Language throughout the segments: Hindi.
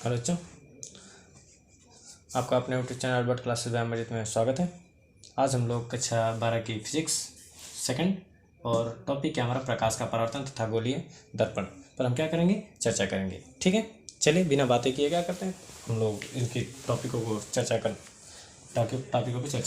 हेलो बच्चों, आपका अपने YouTube channel Albert classes by Amrit में स्वागत है। आज हम लोग कक्षा 12 की फिजिक्स सेकंड और टॉपिक है हमारा प्रकाश का परावर्तन तथा गोलीय दर्पण पर हम क्या करेंगे, चर्चा करेंगे। ठीक है, चलिए बिना बातें किए क्या करते हैं, हम लोग इनकी टॉपिकों पर चर्चा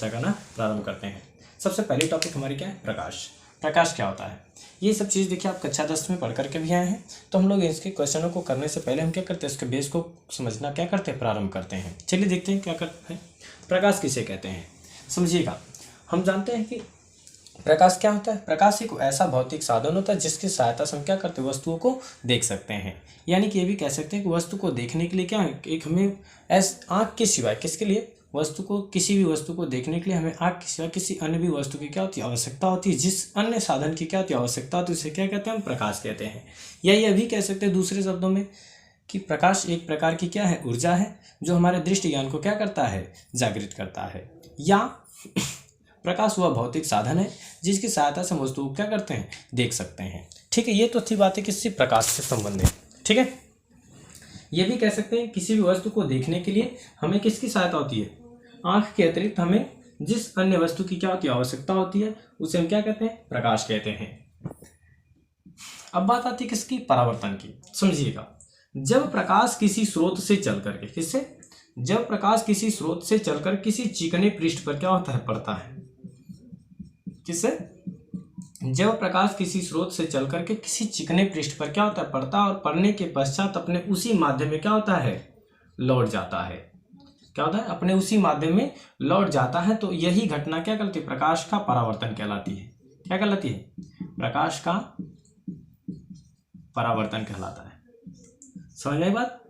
करना प्रारंभ करते हैं। सबसे पहली टॉपिक हमारी क्या है, प्रकाश। प्रकाश क्या होता है, ये सब चीज़ देखिए आप कक्षा 10 में पढ़ करके भी आए हैं। तो हम लोग इसके क्वेश्चनों को करने से पहले हम क्या करते हैं, इसके बेस को समझना क्या करते हैं, प्रारंभ करते हैं। चलिए देखते हैं क्या करते हैं। प्रकाश किसे कहते हैं, समझिएगा। हम जानते हैं कि प्रकाश क्या होता है। प्रकाश एक ऐसा भौतिक साधन होता है जिसकी सहायता से हम क्या करते हैं, वस्तुओं को देख सकते हैं। यानी कि ये भी कह सकते हैं कि वस्तु को देखने के लिए क्या है, एक हमें आँख के सिवाय किसके लिए, वस्तु को, किसी भी वस्तु को देखने के लिए हमें आँख के सिवा किसी अन्य भी वस्तु की क्या होती है, आवश्यकता होती है। जिस अन्य साधन की क्या होती है, आवश्यकता होती है, उसे क्या कहते हैं, हम प्रकाश कहते हैं। या ये भी कह सकते हैं दूसरे शब्दों में कि प्रकाश एक प्रकार की क्या है, ऊर्जा है जो हमारे दृष्टि ज्ञान को क्या करता है, जागृत करता है। या प्रकाश वह भौतिक साधन है जिसकी सहायता से हम वस्तुओं को क्या करते हैं, देख सकते हैं। ठीक है, ये तो थी बातें किसी प्रकाश से संबंधित। ठीक है, ये भी कह सकते हैं किसी भी वस्तु को देखने के लिए हमें किसकी सहायता होती है, आँख के अतिरिक्त हमें जिस अन्य वस्तु की क्या होती है, आवश्यकता होती है, उसे हम क्या कहते हैं, प्रकाश कहते हैं। अब बात आती है किसकी, परावर्तन की। समझिएगा, जब प्रकाश किसी स्रोत से चल करके, किससे, जब प्रकाश किसी स्रोत से चलकर किसी चिकने पृष्ठ पर क्या होता है, पड़ता है। किससे, जब प्रकाश किसी स्रोत से चल करके किसी चिकने पृष्ठ पर क्या होता है, पड़ता है, और पड़ने के पश्चात अपने उसी माध्यम में क्या होता है, लौट जाता है। क्या होता है, अपने उसी माध्यम में लौट जाता है। तो यही घटना क्या कहलाती है, प्रकाश का परावर्तन कहलाती है। क्या कहलाती है, प्रकाश का परावर्तन कहलाता है। समझ में आई बात।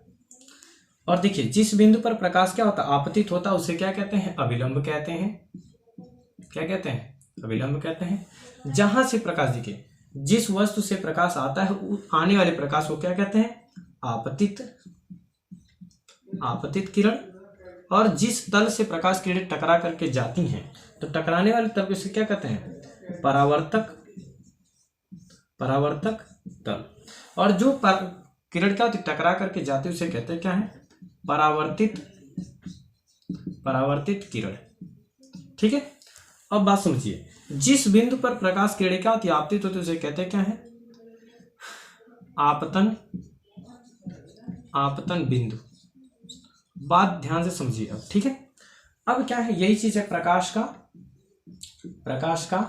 और देखिए, जिस बिंदु पर प्रकाश क्या होता है, आपतित होता है, उसे क्या कहते हैं, अभिलंब कहते हैं। क्या कहते हैं, अभिलंब कहते हैं। जहां से प्रकाश, देखिए जिस वस्तु से प्रकाश आता है, आने वाले प्रकाश को क्या कहते हैं, आपतित किरण। और जिस तल से प्रकाश किरणें टकरा करके जाती हैं, तो टकराने वाले तल को इसे क्या कहते हैं, परावर्तक तल। और जो किरण क्या होती है, टकरा करके जाती है, उसे कहते हैं क्या है, परावर्तित किरण। ठीक है, अब बात समझिए, जिस बिंदु पर प्रकाश किरणें क्या होती है, आपतित होती है, उसे कहते हैं क्या है, आपतन बिंदु। बात ध्यान से समझिए अब। ठीक है, अब क्या है, यही चीज है प्रकाश का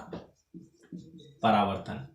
परावर्तन।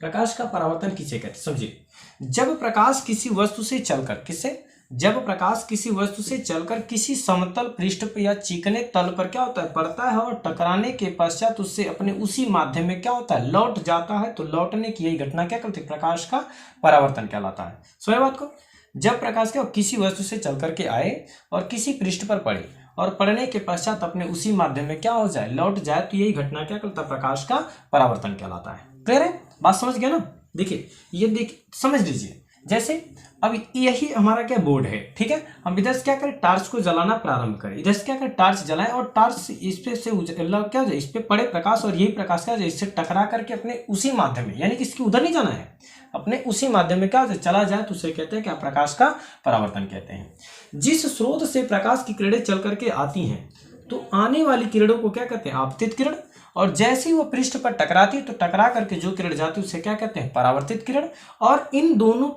प्रकाश का परावर्तन किसे कहते हैं, समझिए। जब प्रकाश किसी वस्तु से चलकर, किससे, जब प्रकाश किसी वस्तु से चलकर किसी समतल पृष्ठ पर या चिकने तल पर क्या होता है, पड़ता है, और टकराने के पश्चात उससे अपने उसी माध्यम में क्या होता है, लौट जाता है। तो लौटने की यही घटना क्या करती है, प्रकाश का परावर्तन कहलाता है। समझ बात को। जब प्रकाश क्या किसी वस्तु से चल करके आए और किसी पृष्ठ पर पड़े, और पड़ने के पश्चात अपने उसी माध्यम में क्या हो जाए, लौट जाए, तो यही घटना क्या कहलाता है, प्रकाश का परावर्तन कहलाता है। क्लियर है, बात समझ गया ना। देखिए, ये देखिए समझ लीजिए, जैसे अब यही हमारा क्या बोर्ड है। ठीक है, हम इधर से क्या करें, टार्च को जलाना प्रारंभ करें। इधर से क्या करें, टार्च जलाएं, और टार्च इस पे से क्या हो जाए, इस पे पड़े प्रकाश, और यही प्रकाश क्या हो जाए, इससे टकरा करके अपने उसी माध्यम में, यानी कि इसकी उधर नहीं जाना है, अपने उसी माध्यम में क्या हो जाए, चला जाए, तो उसे कहते हैं क्या, प्रकाश का परावर्तन कहते हैं। जिस स्रोत से प्रकाश की किरणें चल करके आती हैं, तो आने वाली किरणों को क्या कहते हैं, आपतित किरण। और जैसे ही वो पृष्ठ पर टकराती है, तो टकरा करके जो किरण जाती है उसे क्या कहते हैं, परावर्तित किरण। और इन दोनों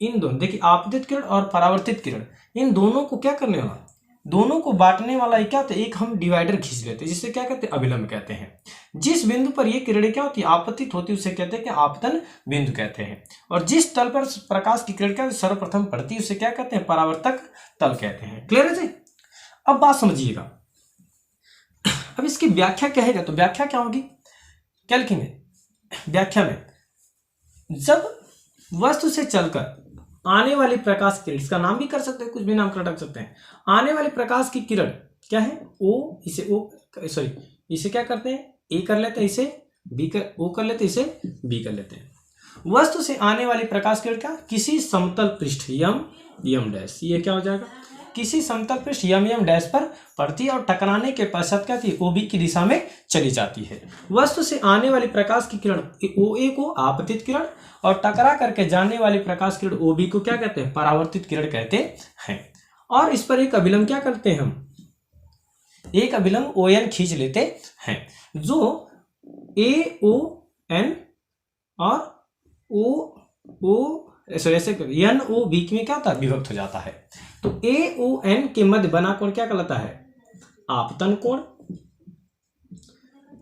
देखिए, आपतित किरण और परावर्तित किरण, इन दोनों को क्या करने वाला, दोनों को बांटने वाला क्या होता है, एक हम डिवाइडर खींच लेते हैं, जिससे क्या कहते हैं, अभिलंब कहते हैं। जिस बिंदु पर ये किरणें क्या होती है, आपतित होती है, उसे कहते हैं कि आपतन बिंदु कहते हैं। और जिस तल पर प्रकाश की किरण क्या सर्वप्रथम पड़ती है, उसे क्या कहते हैं, परावर्तक तल कहते हैं। क्लियर है जी। अब बात समझिएगा, अब इसकी व्याख्या क्या है, तो व्याख्या क्या होगी, क्या लिखेंगे, व्याख्या में, जब वस्तु से चलकर आने वाली प्रकाश किरण, इसका नाम भी कर सकते हैं, कुछ भी नाम रख सकते हैं, आने वाली प्रकाश की किरण क्या है, इसे क्या करते हैं, ए कर लेते हैं, इसे बी कर, ओ कर लेते हैं, इसे बी कर लेते हैं। वस्तु से आने वाली प्रकाश किरण क्या, किसी समतल पृष्ठ, यम डैश, ये क्या हो जाएगा, किसी समतल पृष्ठ यम यम डैश पर पड़ती है और टकराने के पश्चात क्या थी ओबी की दिशा में चली जाती है। वस्तु से आने वाली प्रकाश की किरण ओए को आपतित किरण और टकरा करके जाने वाली प्रकाश किरण ओबी को क्या कहते हैं परावर्तित किरण कहते हैं। और इस पर एक अभिलंब क्या करते हैं हम, एक अभिलंब ओ एन खींच लेते हैं जो ए ओ एन और ऐसे एन ओ बी में क्या होता है विभक्त हो जाता है। तो ए ओ एन के मध्य बना कोण क्या कहलाता है आपतन कोण,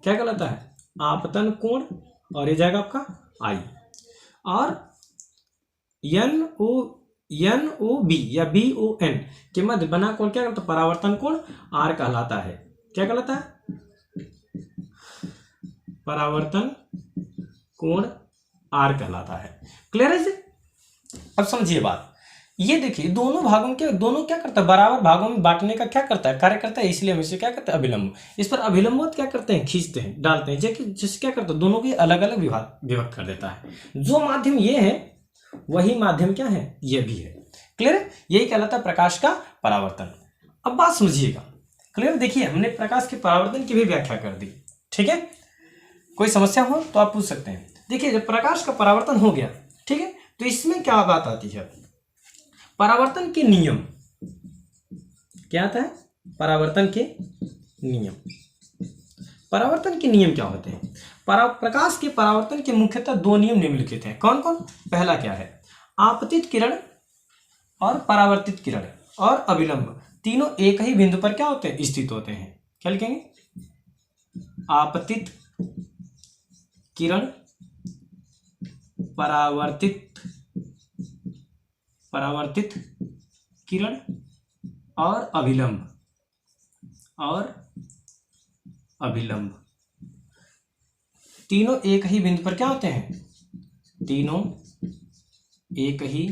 क्या कहलाता है आपतन कोण, और ये जाएगा आपका आई। और एन ओ बी या बी ओ एन के मध्य बना कोण क्या कहलाता है परावर्तन कोण आर कहलाता है। क्या कहलाता है परावर्तन कोण आर कहलाता है। क्लियर है जी। अब समझिए बात, ये देखिए दोनों भागों के दोनों क्या करता है बराबर भागों में बांटने का क्या करता है कार्य करता है, इसलिए हम इसे क्या करते हैं अभिलंब। इस पर अभिलंब क्या करते हैं खींचते हैं डालते हैं, जिससे क्या करता है दोनों के अलग अलग विभक्त कर देता है। जो माध्यम ये है वही माध्यम क्या है ये भी है। क्लियर है, यही कहलाता है प्रकाश का परावर्तन। अब बात समझिएगा, क्लियर। देखिए हमने प्रकाश के परावर्तन की भी व्याख्या कर दी, ठीक है। कोई समस्या हो तो आप पूछ सकते हैं। देखिए जब प्रकाश का परावर्तन हो गया, ठीक है, तो इसमें क्या बात आती है परावर्तन के नियम। क्या आता है परावर्तन के नियम। परावर्तन के नियम क्या होते हैं, प्रकाश के परावर्तन के मुख्यतः दो नियम निम्नलिखित हैं। कौन कौन, पहला क्या है आपतित किरण और परावर्तित किरण और अभिलंब तीनों एक ही बिंदु पर क्या होते हैं स्थित होते हैं। क्या लिखेंगे आपतित किरण परावर्तित किरण और अभिलंब तीनों एक ही बिंदु पर क्या होते हैं, तीनों एक ही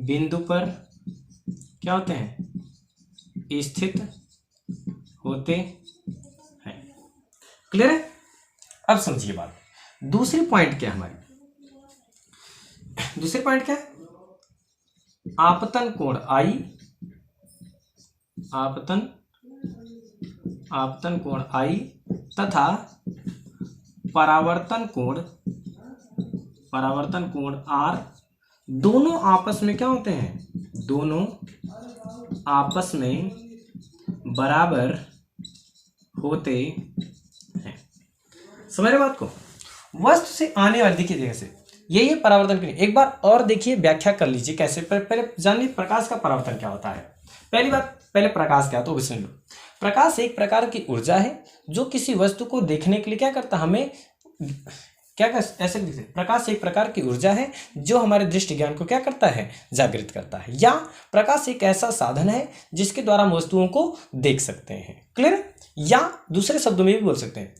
बिंदु पर क्या होते हैं स्थित होते हैं। क्लियर है। अब समझिए बात, दूसरी पॉइंट क्या है हमारी, दूसरी पॉइंट क्या है आपतन कोण आई, आपतन कोण आई तथा परावर्तन कोण आर दोनों आपस में क्या होते हैं, दोनों आपस में बराबर होते हैं। समझ रहे बात को। वस्तु से आने वाली देखिए जैसे यही है परावर्तन के लिए। एक बार और देखिए व्याख्या कर लीजिए कैसे, पहले जानिए प्रकाश का परावर्तन क्या होता है। पहली बात, पहले प्रकाश क्या तो वो सुन लो। प्रकाश एक प्रकार की ऊर्जा है जो किसी वस्तु को देखने के लिए क्या करता है हमें क्या कर ऐसे लिखते हैं, प्रकाश एक प्रकार की ऊर्जा है जो हमारे दृष्टि ज्ञान को क्या करता है जागृत करता है। या प्रकाश एक ऐसा साधन है जिसके द्वारा हम वस्तुओं को देख सकते हैं। क्लियर। या दूसरे शब्दों में भी बोल सकते हैं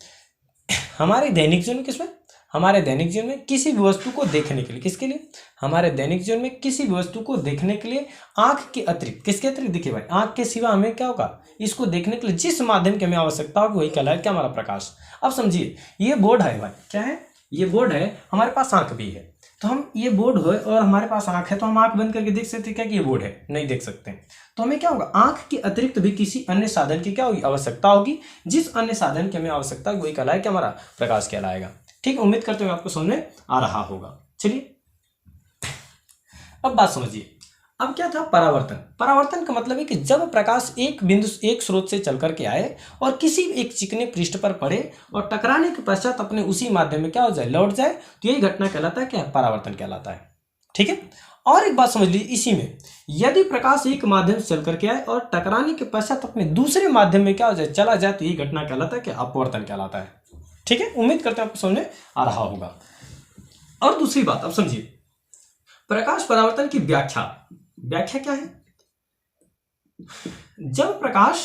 हमारे दैनिक जीवन में, किसमें हमारे दैनिक जीवन में किसी भी वस्तु को देखने के लिए, किसके लिए हमारे दैनिक जीवन में किसी भी वस्तु को देखने के लिए आंख के अतिरिक्त, किसके अतिरिक्त देखिए भाई आंख के सिवा हमें क्या होगा इसको देखने के लिए जिस माध्यम की हमें आवश्यकता होगी वही कहलाए क्या हमारा प्रकाश। अब समझिए ये बोर्ड है भाई, क्या है ये बोर्ड है, हमारे पास आंख भी है, तो हम ये बोर्ड हो और हमारे पास आंख है तो हम आंख बंद करके देख सकते हैं क्या कि ये बोर्ड है, नहीं देख सकते। तो हमें क्या होगा आंख के अतिरिक्त भी किसी अन्य साधन की क्या होगी आवश्यकता होगी, जिस अन्य साधन की हमें आवश्यकता होगी वही कहलाए क्या हमारा प्रकाश कहलाएगा। ठीक, उम्मीद करते हुए आपको समझ में आ रहा होगा। चलिए अब बात समझिए। अब क्या था परावर्तन। परावर्तन का मतलब है कि जब प्रकाश एक बिंदु एक स्रोत से चल करके आए और किसी एक चिकने पृष्ठ पर पड़े और टकराने के पश्चात अपने उसी माध्यम में क्या हो जाए लौट जाए, तो यही घटना कहलाता है क्या परावर्तन कहलाता है। ठीक है। और एक बात समझ लीजिए, इसी में यदि प्रकाश एक माध्यम से चल करके आए और टकराने के पश्चात अपने दूसरे माध्यम में क्या हो जाए चला जाए, तो यही घटना कहलाता है क्या अपवर्तन कहलाता है। ठीक है, उम्मीद करते हैं आपको समझ में आ रहा होगा। और दूसरी बात अब समझिए, प्रकाश परावर्तन की व्याख्या क्या है। जब प्रकाश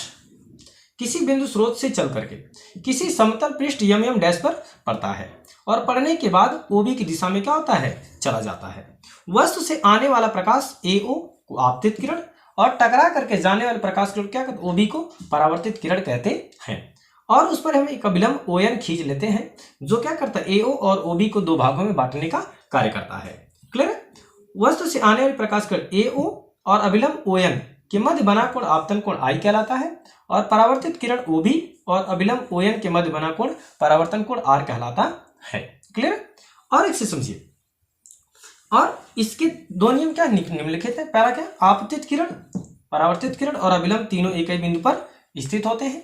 किसी बिंदु स्रोत से चल करके किसी समतल पृष्ठ यम डैश पर पड़ता है और पड़ने के बाद ओबी की दिशा में क्या होता है चला जाता है, वस्तु से आने वाला प्रकाश एओ को आपतित किरण और टकरा करके जाने वाले प्रकाश किरण क्या कहते ओबी को परावर्तित किरण कहते हैं। और उस पर हम एक अभिलंब ओ एन खींच लेते हैं जो क्या करता है एओ और ओबी को दो भागों में बांटने का कार्य करता है। क्लियर। वस्तु से आने वाली प्रकाश किरण एओ और अभिलंब ओ एन के मध्य बना कोण आपतन कोण I कहलाता है, और परावर्तित किरण OB और अभिलंब ON के मध्य बना कोण परावर्तन कोण R कहलाता है। क्लियर? और एक से समझिए, और इसके दो नियम क्या निम्नलिखित है। पहला क्या, आपतित किरण, परावर्तित किरण और अभिलंब तीनों एक ही बिंदु पर स्थित होते हैं,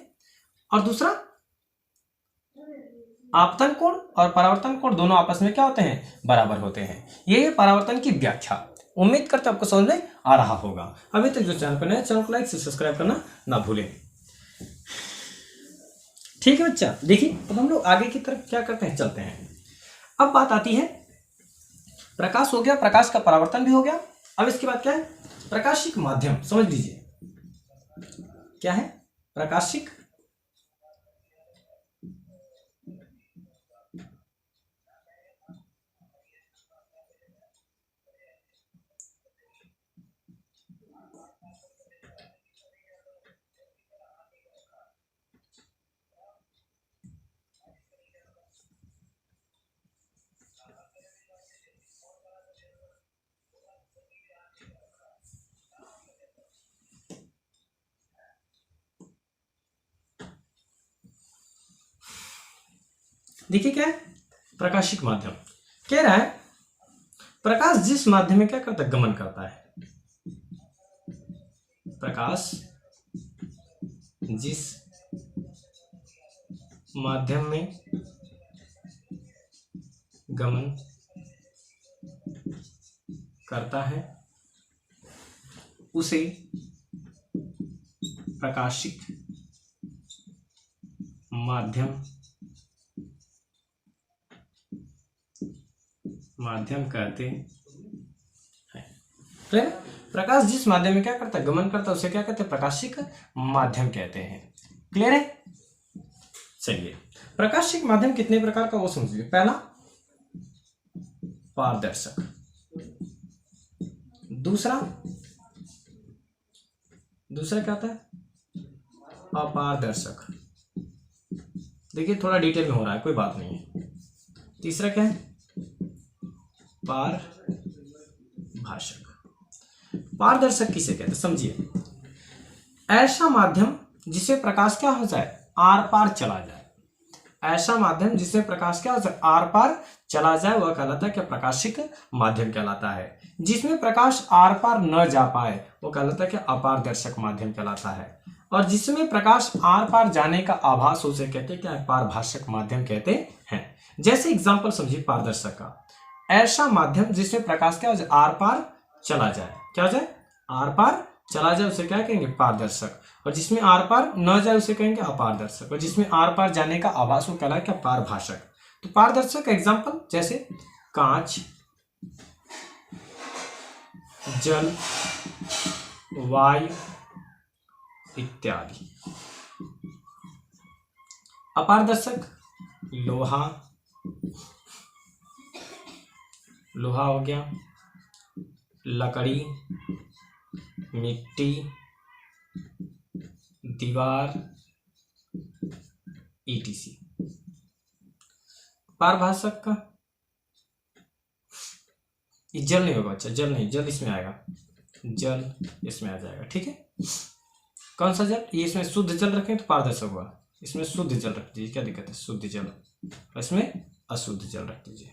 और दूसरा आपतन कोण और परावर्तन कोण दोनों आपस में क्या होते हैं, बराबर होते हैं। ये परावर्तन की व्याख्या। उम्मीद करते आपको समझ में आ रहा होगा। अभी तक जो चैनल पर नए, चैनल को लाइक से सब्सक्राइब करना ना भूलें। ठीक है बच्चा, देखिए अब हम लोग आगे की तरफ क्या करते हैं, चलते हैं। अब बात आती है, प्रकाश हो गया, प्रकाश का परावर्तन भी हो गया। अब इसके बाद क्या है, प्रकाशिक माध्यम। समझ लीजिए क्या है प्रकाशिक देखिए क्या है, प्रकाशिक माध्यम कह रहा है प्रकाश जिस माध्यम में क्या करता है, गमन करता है। प्रकाश जिस माध्यम में गमन करता है उसे प्रकाशिक माध्यम कहते हैं। प्रकाश जिस माध्यम में क्या करता है, गमन करता है, उसे क्या कहते हैं, प्रकाशिक माध्यम कहते हैं। क्लियर है? चलिए, प्रकाशिक माध्यम कितने प्रकार का वो समझिए। पहला पारदर्शक, दूसरा क्या होता है, अपारदर्शक। देखिए थोड़ा डिटेल में हो रहा है, कोई बात नहीं है। तीसरा क्या है, पारभाषक। पारदर्शक किसे कहते हैं, समझिए। ऐसा माध्यम जिसे प्रकाश क्या हो जाए, आर पार चला जाए। ऐसा माध्यम जिससे प्रकाश क्या हो जाए, आर पार चला जाए, वह कहलाता है क्या, प्रकाशिक माध्यम कहलाता है। जिसमें प्रकाश आर पार न जा पाए वो कहलाता है क्या, अपारदर्शक माध्यम कहलाता है। और जिसमें प्रकाश आर पार जाने का आभास उसे कहते हैं क्या, पारभाषक माध्यम कहते हैं। जैसे एग्जाम्पल समझिए पारदर्शक का, ऐसा माध्यम जिसमें प्रकाश क्या हो जाए, आर पार चला जाए। क्या हो जाए, आर पार चला जाए, उसे क्या कहेंगे, पारदर्शक। और जिसमें आर पार न जाए उसे कहेंगे अपारदर्शक। और जिसमें आर पार जाने का आभास वो कहलाए क्या, पारभाषक। तो पारदर्शक का एग्जाम्पल जैसे कांच, जल, वायु इत्यादि। अपारदर्शक लोहा हो गया, लकड़ी, मिट्टी, दीवार etc। पारभाषक का ये जल नहीं होगा, अच्छा जल नहीं, जल इसमें आएगा, जल इसमें आ जाएगा। ठीक है, कौन सा जल, ये इसमें शुद्ध जल रखें तो पारदर्शक होगा। इसमें शुद्ध जल रख दीजिए, क्या दिक्कत है, शुद्ध जल। और इसमें अशुद्ध जल रख दीजिए।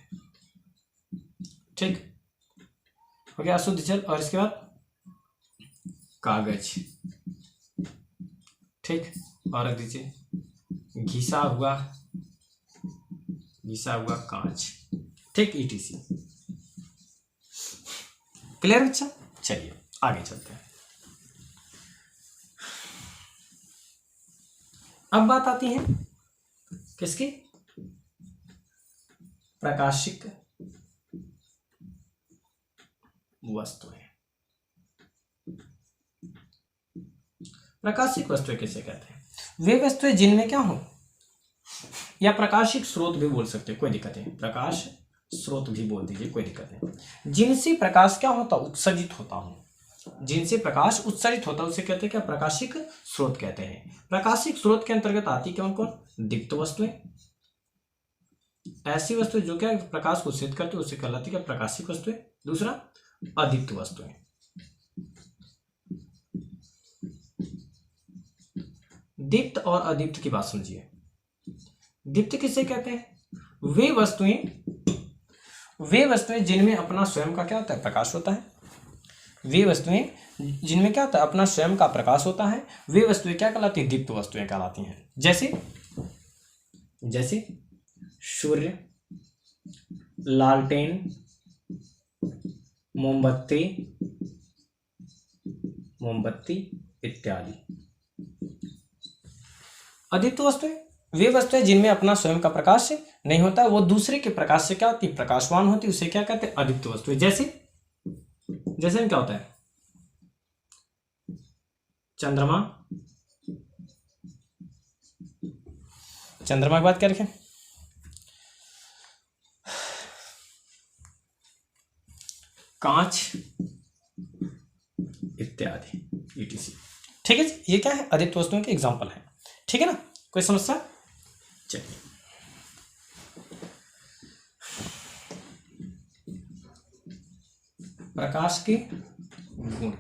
ठीक हो गया, अशुद्ध जल। और इसके बाद कागज, ठीक, और रख दीजिए घिसा हुआ कांच, ठीक etc। क्लियर बच्चा? चलिए आगे चलते हैं। अब बात आती है किसकी, प्रकाशिक वस्तुएं। प्रकाशिक वस्तुएं किसे कहते हैं, वे वस्तुएं जिनमें क्या हो, या प्रकाशिक स्रोत भी बोल सकते हैं, कोई दिक्कत नहीं, प्रकाश स्रोत भी बोल दीजिए, कोई दिक्कत नहीं। जिनसे प्रकाश क्या होता, उत्सर्जित होता हूं, जिनसे प्रकाश उत्सर्जित होता है उसे कहते हैं क्या, प्रकाशिक स्रोत कहते हैं। प्रकाशिक स्रोत के अंतर्गत आती कौन कौन, दीप्त वस्तुएं, ऐसी वस्तुएं जो क्या प्रकाश को उत्सर्जित करती है उसे कहलाती है प्रकाशिक वस्तुएं। दूसरा अदीप्त वस्तुएं, दीप्त और अदीप्त की बात समझिए। दीप्त किसे कहते हैं? वे वस्तुएं जिनमें अपना स्वयं का क्या होता है? प्रकाश होता है। वे वस्तुएं जिनमें क्या होता है? अपना स्वयं का प्रकाश होता है, वे वस्तुएं क्या कहलाती हैं? दीप्त वस्तुएं कहलाती हैं। जैसे सूर्य, लालटेन, मोमबत्ती इत्यादि। अदीप्त वस्तुएं वे वस्तुएं जिनमें अपना स्वयं का प्रकाश नहीं होता, वो दूसरे के प्रकाश से क्या होती? प्रकाशवान होती, उसे क्या कहते हैं? अदीप्त वस्तुएं। जैसे में क्या होता है? चंद्रमा की बात क्या रखें? कांच इत्यादि etc। ठीक है जी, ये क्या है? अदीप्त वस्तुओं के एग्जाम्पल है। ठीक है ना? कोई समस्या? चलिए, प्रकाश के गुण।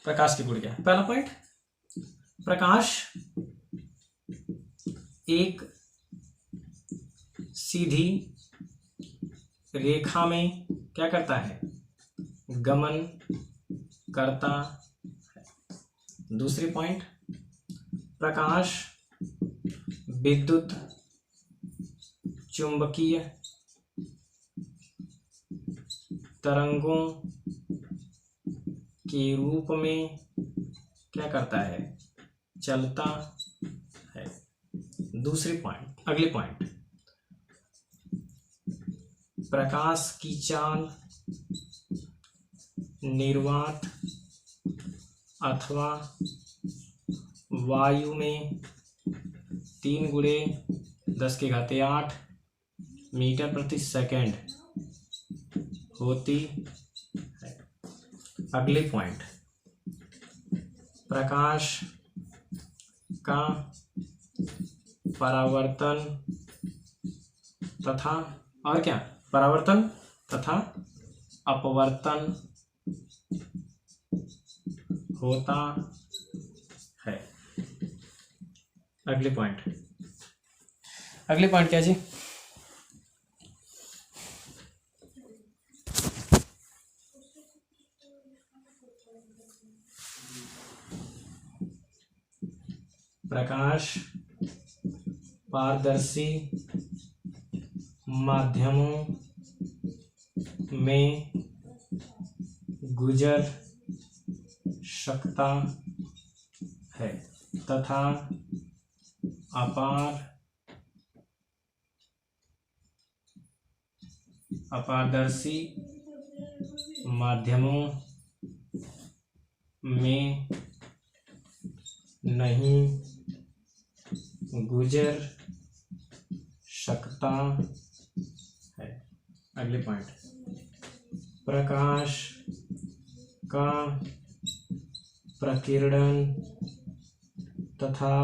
प्रकाश के गुण क्या है? पहला पॉइंट, प्रकाश एक सीधी रेखा में क्या करता है? गमन करता है। दूसरी पॉइंट, प्रकाश विद्युत चुंबकीय तरंगों के रूप में क्या करता है? चलता है। दूसरी पॉइंट, अगली पॉइंट, प्रकाश की चाल निर्वात अथवा वायु में 3×10⁸ मीटर प्रति सेकंड होती है। अगले पॉइंट, प्रकाश का परावर्तन तथा और क्या? परावर्तन तथा अपवर्तन होता है। अगले पॉइंट क्या जी? प्रकाश पारदर्शी माध्यमों में गुजर सकता है तथा अपारदर्शी माध्यमों में नहीं गुजर सकता है। अगले पॉइंट, प्रकाश का प्रकीर्णन तथा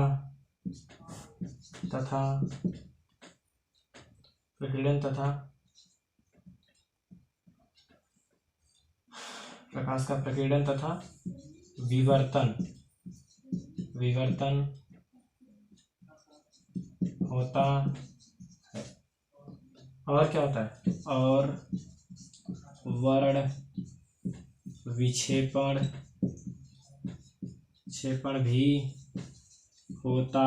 प्रकाश का प्रकीर्णन तथा विवर्तन होता है। और क्या होता है? और वर्ण विक्षेपण भी होता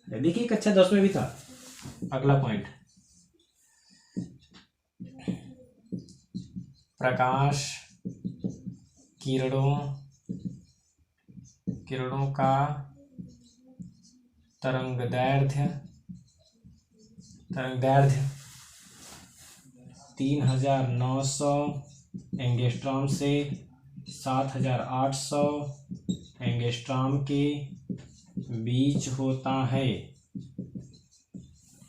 है। देखिए, कक्षा 10 में भी था। अगला पॉइंट, प्रकाश किरणों का तरंगदैर्ध्य 3900 एंगस्ट्रॉम से 7800 एंगस्ट्रॉम के बीच होता है।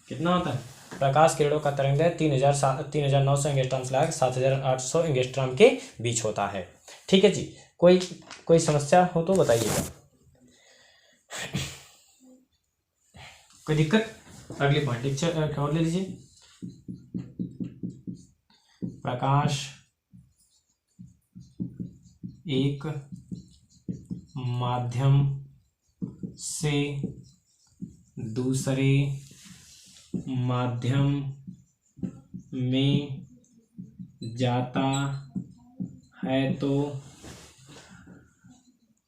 कितना होता है? प्रकाश किरणों का तरंगदैर्ध्य 3900 एंगस्ट्रॉम से 7800 एंगस्ट्रॉम के बीच होता है। ठीक है जी, कोई समस्या हो तो बताइएगा। कोई दिक्कत? अगले पॉइंट और ले लीजिए, प्रकाश एक माध्यम से दूसरे माध्यम में जाता है तो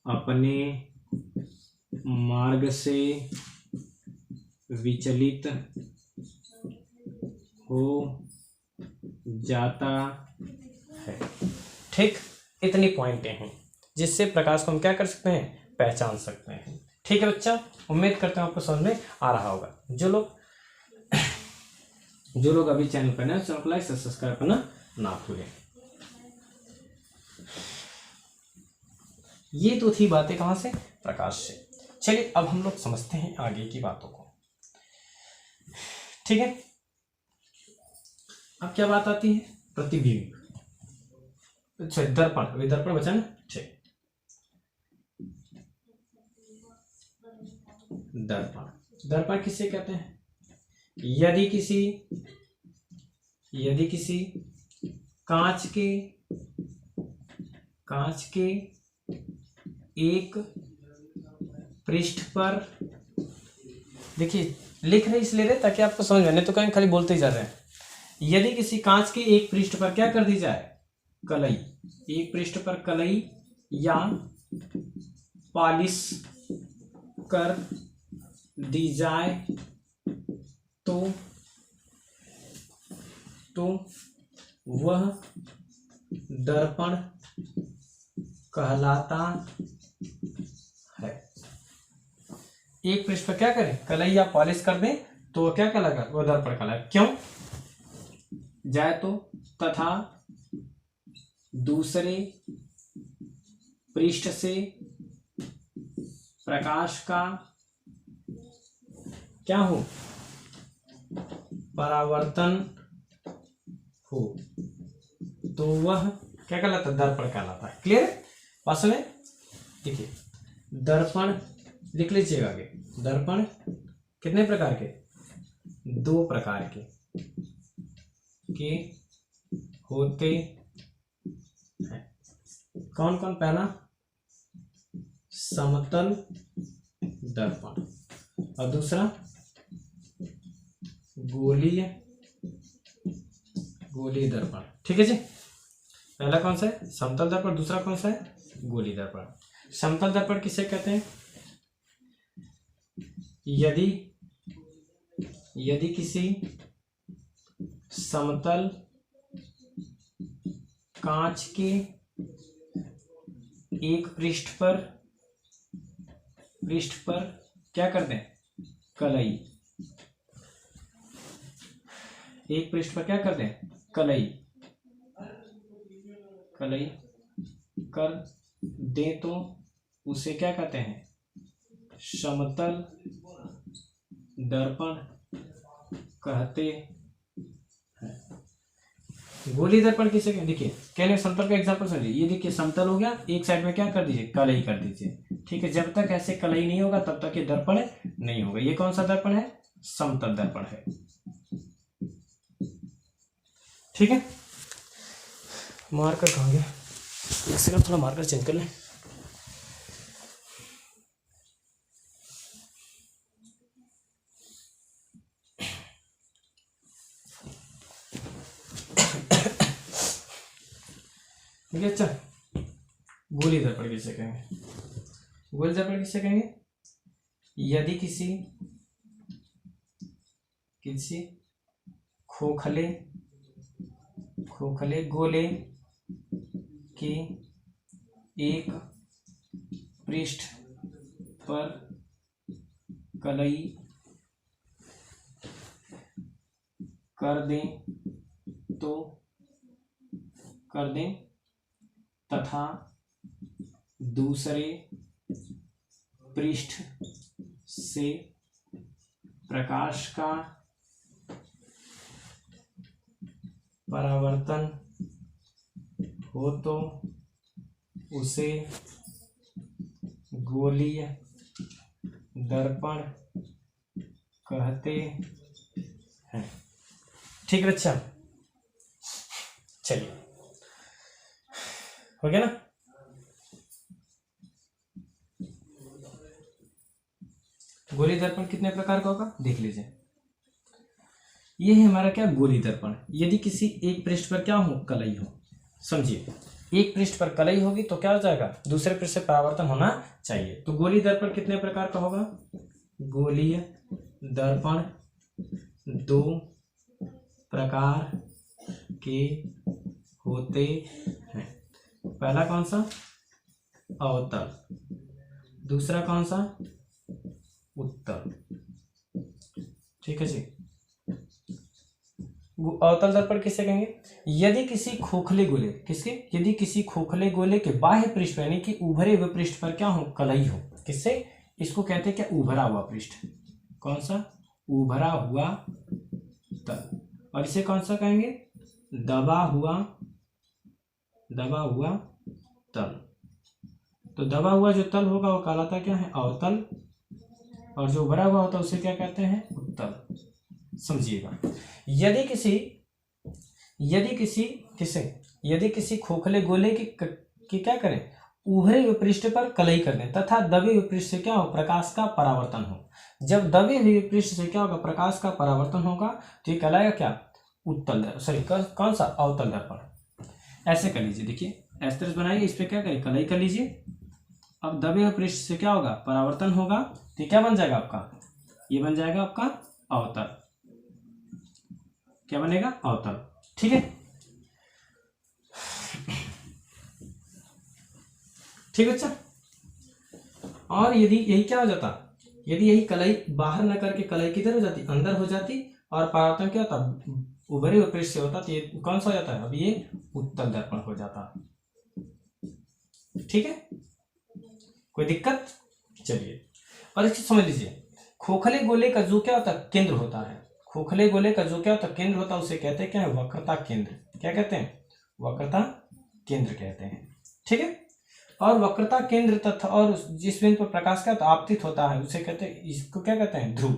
अपने मार्ग से विचलित हो जाता है। ठीक, इतनी पॉइंटें हैं जिससे प्रकाश को हम क्या कर सकते हैं, पहचान सकते हैं। ठीक है बच्चा, उम्मीद करता हूँ आपको समझ में आ रहा होगा। जो लोग अभी चैनल पर नए, चैनल को लाइक सब्सक्राइब करना ना भूलें। ये तो थी बातें कहाँ से, प्रकाश से। चलिए अब हम लोग समझते हैं आगे की बातों को। ठीक है, अब क्या बात आती है, प्रतिबिंब। अच्छा, दर्पण, अभी दर्पण बचा ना। ठीक, दर्पण, दर्पण किसे कहते हैं, यदि किसी कांच के एक पृष्ठ पर, देखिए लिख रहे इसलिए रहे ताकि आपको समझ में, नहीं तो कहीं खाली बोलते ही जा रहे हैं। यदि किसी कांच के एक पृष्ठ पर क्या कर दी जाए, कलई, एक पृष्ठ पर कलई या पॉलिश कर दी जाए तो वह दर्पण कहलाता है। एक पृष्ठ पर क्या करें, कलई या पॉलिश कर दें तो वह क्या कहलाएगा, वह दर्पण कहलाएगा। क्यों जाए तो, तथा दूसरे पृष्ठ से प्रकाश का क्या हो, परावर्तन हो तो वह क्या कहलाता है, दर्पण कहलाता है। क्लियर है बात में। देखिए दर्पण लिख लीजिएगा आगे, दर्पण कितने प्रकार के, दो प्रकार के होते हैं। कौन कौन, पहला समतल दर्पण और दूसरा गोलीय दर्पण। ठीक है जी, पहला कौन सा है, समतल दर्पण, दूसरा कौन सा है, गोलीय दर्पण। समतल दर्पण किसे कहते हैं, यदि किसी समतल कांच के एक पृष्ठ पर क्या कर दें, कलई, एक पृष्ठ पर क्या कर दें, कलई कर दें तो उसे क्या कहते हैं, समतल दर्पण कहते हैं। गोली दर्पण किसे कहते हैं, देखिए कहने समतल का एग्जांपल समझिए। ये देखिए समतल हो गया, एक साइड में क्या कर दीजिए, कलई कर दीजिए। ठीक है, जब तक ऐसे कलई नहीं होगा तब तक ये दर्पण नहीं होगा। ये कौन सा दर्पण है, समतल दर्पण है। ठीक है, मार्कर कहाँ गया, एक सेकंड थोड़ा मार्कर चेंज कर लें। ठीक है, अच्छा गोली दर्पण किसे कहेंगे, गोली दर्पण किसे कहेंगे, यदि किसी खोखले गोले के एक पृष्ठ पर कलई कर दें तथा दूसरे पृष्ठ से प्रकाश का परावर्तन हो तो उसे गोलीय दर्पण कहते हैं। ठीक है बच्चा, चलिए हो गया ना। गोलीय दर्पण कितने प्रकार का होगा देख लीजिए। ये है हमारा क्या गोलीय दर्पण। यदि किसी एक पृष्ठ पर क्या हो कलई हो, समझिए एक पृष्ठ पर कलई होगी तो क्या हो जाएगा दूसरे पृष्ठ से परावर्तन होना चाहिए। तो गोलीय दर्पण कितने प्रकार का होगा, गोलीय दर्पण दो प्रकार के होते हैं। पहला कौन सा, अवतल, दूसरा कौन सा, उत्तल। ठीक है जी। अवतल दर्पण किसे कहेंगे, यदि किसी खोखले गोले, किसके, यदि किसी खोखले गोले के बाह्य पृष्ठ यानी कि उभरे हुए पृष्ठ पर क्या हो कलई हो, किससे, इसको कहते हैं क्या उभरा हुआ पृष्ठ। कौन सा, उभरा हुआ तल। और इसे कौन सा कहेंगे, दबा हुआ तल। तो दबा हुआ जो तल होगा वो कहलाता क्या है अवतल, और जो उभरा हुआ होता है उसे क्या कहते हैं उत्तल। समझिएगा, यदि किसी खोखले गोले की क्या करें, उभरे हुए पृष्ठ पर कलई कर दें तथा दबे हुए पृष्ठ से क्या हो प्रकाश का परावर्तन हो। जब दबे हुए पृष्ठ से क्या होगा प्रकाश का परावर्तन होगा तो ये कहलाएगा क्या उत्तल दर्पण, सॉरी कौन सा अवतल दर्पण। ऐसे कर लीजिए, देखिए इस तरह बनाइए, इस पे क्या करें कलई कर लीजिए। अब दबे हुए पृष्ठ से क्या होगा परावर्तन होगा तो ये क्या बन जाएगा आपका, ये बन जाएगा आपका अवतल। क्या बनेगा अवतल। ठीक है, ठीक बच्चा। और यदि यही क्या हो जाता, यदि यही कलई बाहर न करके कलई किधर हो जाती अंदर हो जाती और परावर्तन क्या होता उभरे हुए पृष्ठ से होता तो ये कौन सा हो जाता है, अब ये उत्तल दर्पण हो जाता। ठीक है, कोई दिक्कत, चलिए। और इसको समझ लीजिए, खोखले गोले का जो क्या होता है केंद्र होता है, खोखले गोले का जो क्या होता है केंद्र होता है उसे कहते हैं क्या है वक्रता केंद्र। क्या कहते हैं, वक्रता केंद्र कहते हैं। ठीक है, और वक्रता केंद्र तथा और जिस बिंदु पर प्रकाश का आपतित होता है उसे कहते हैं, इसको क्या कहते हैं ध्रुव।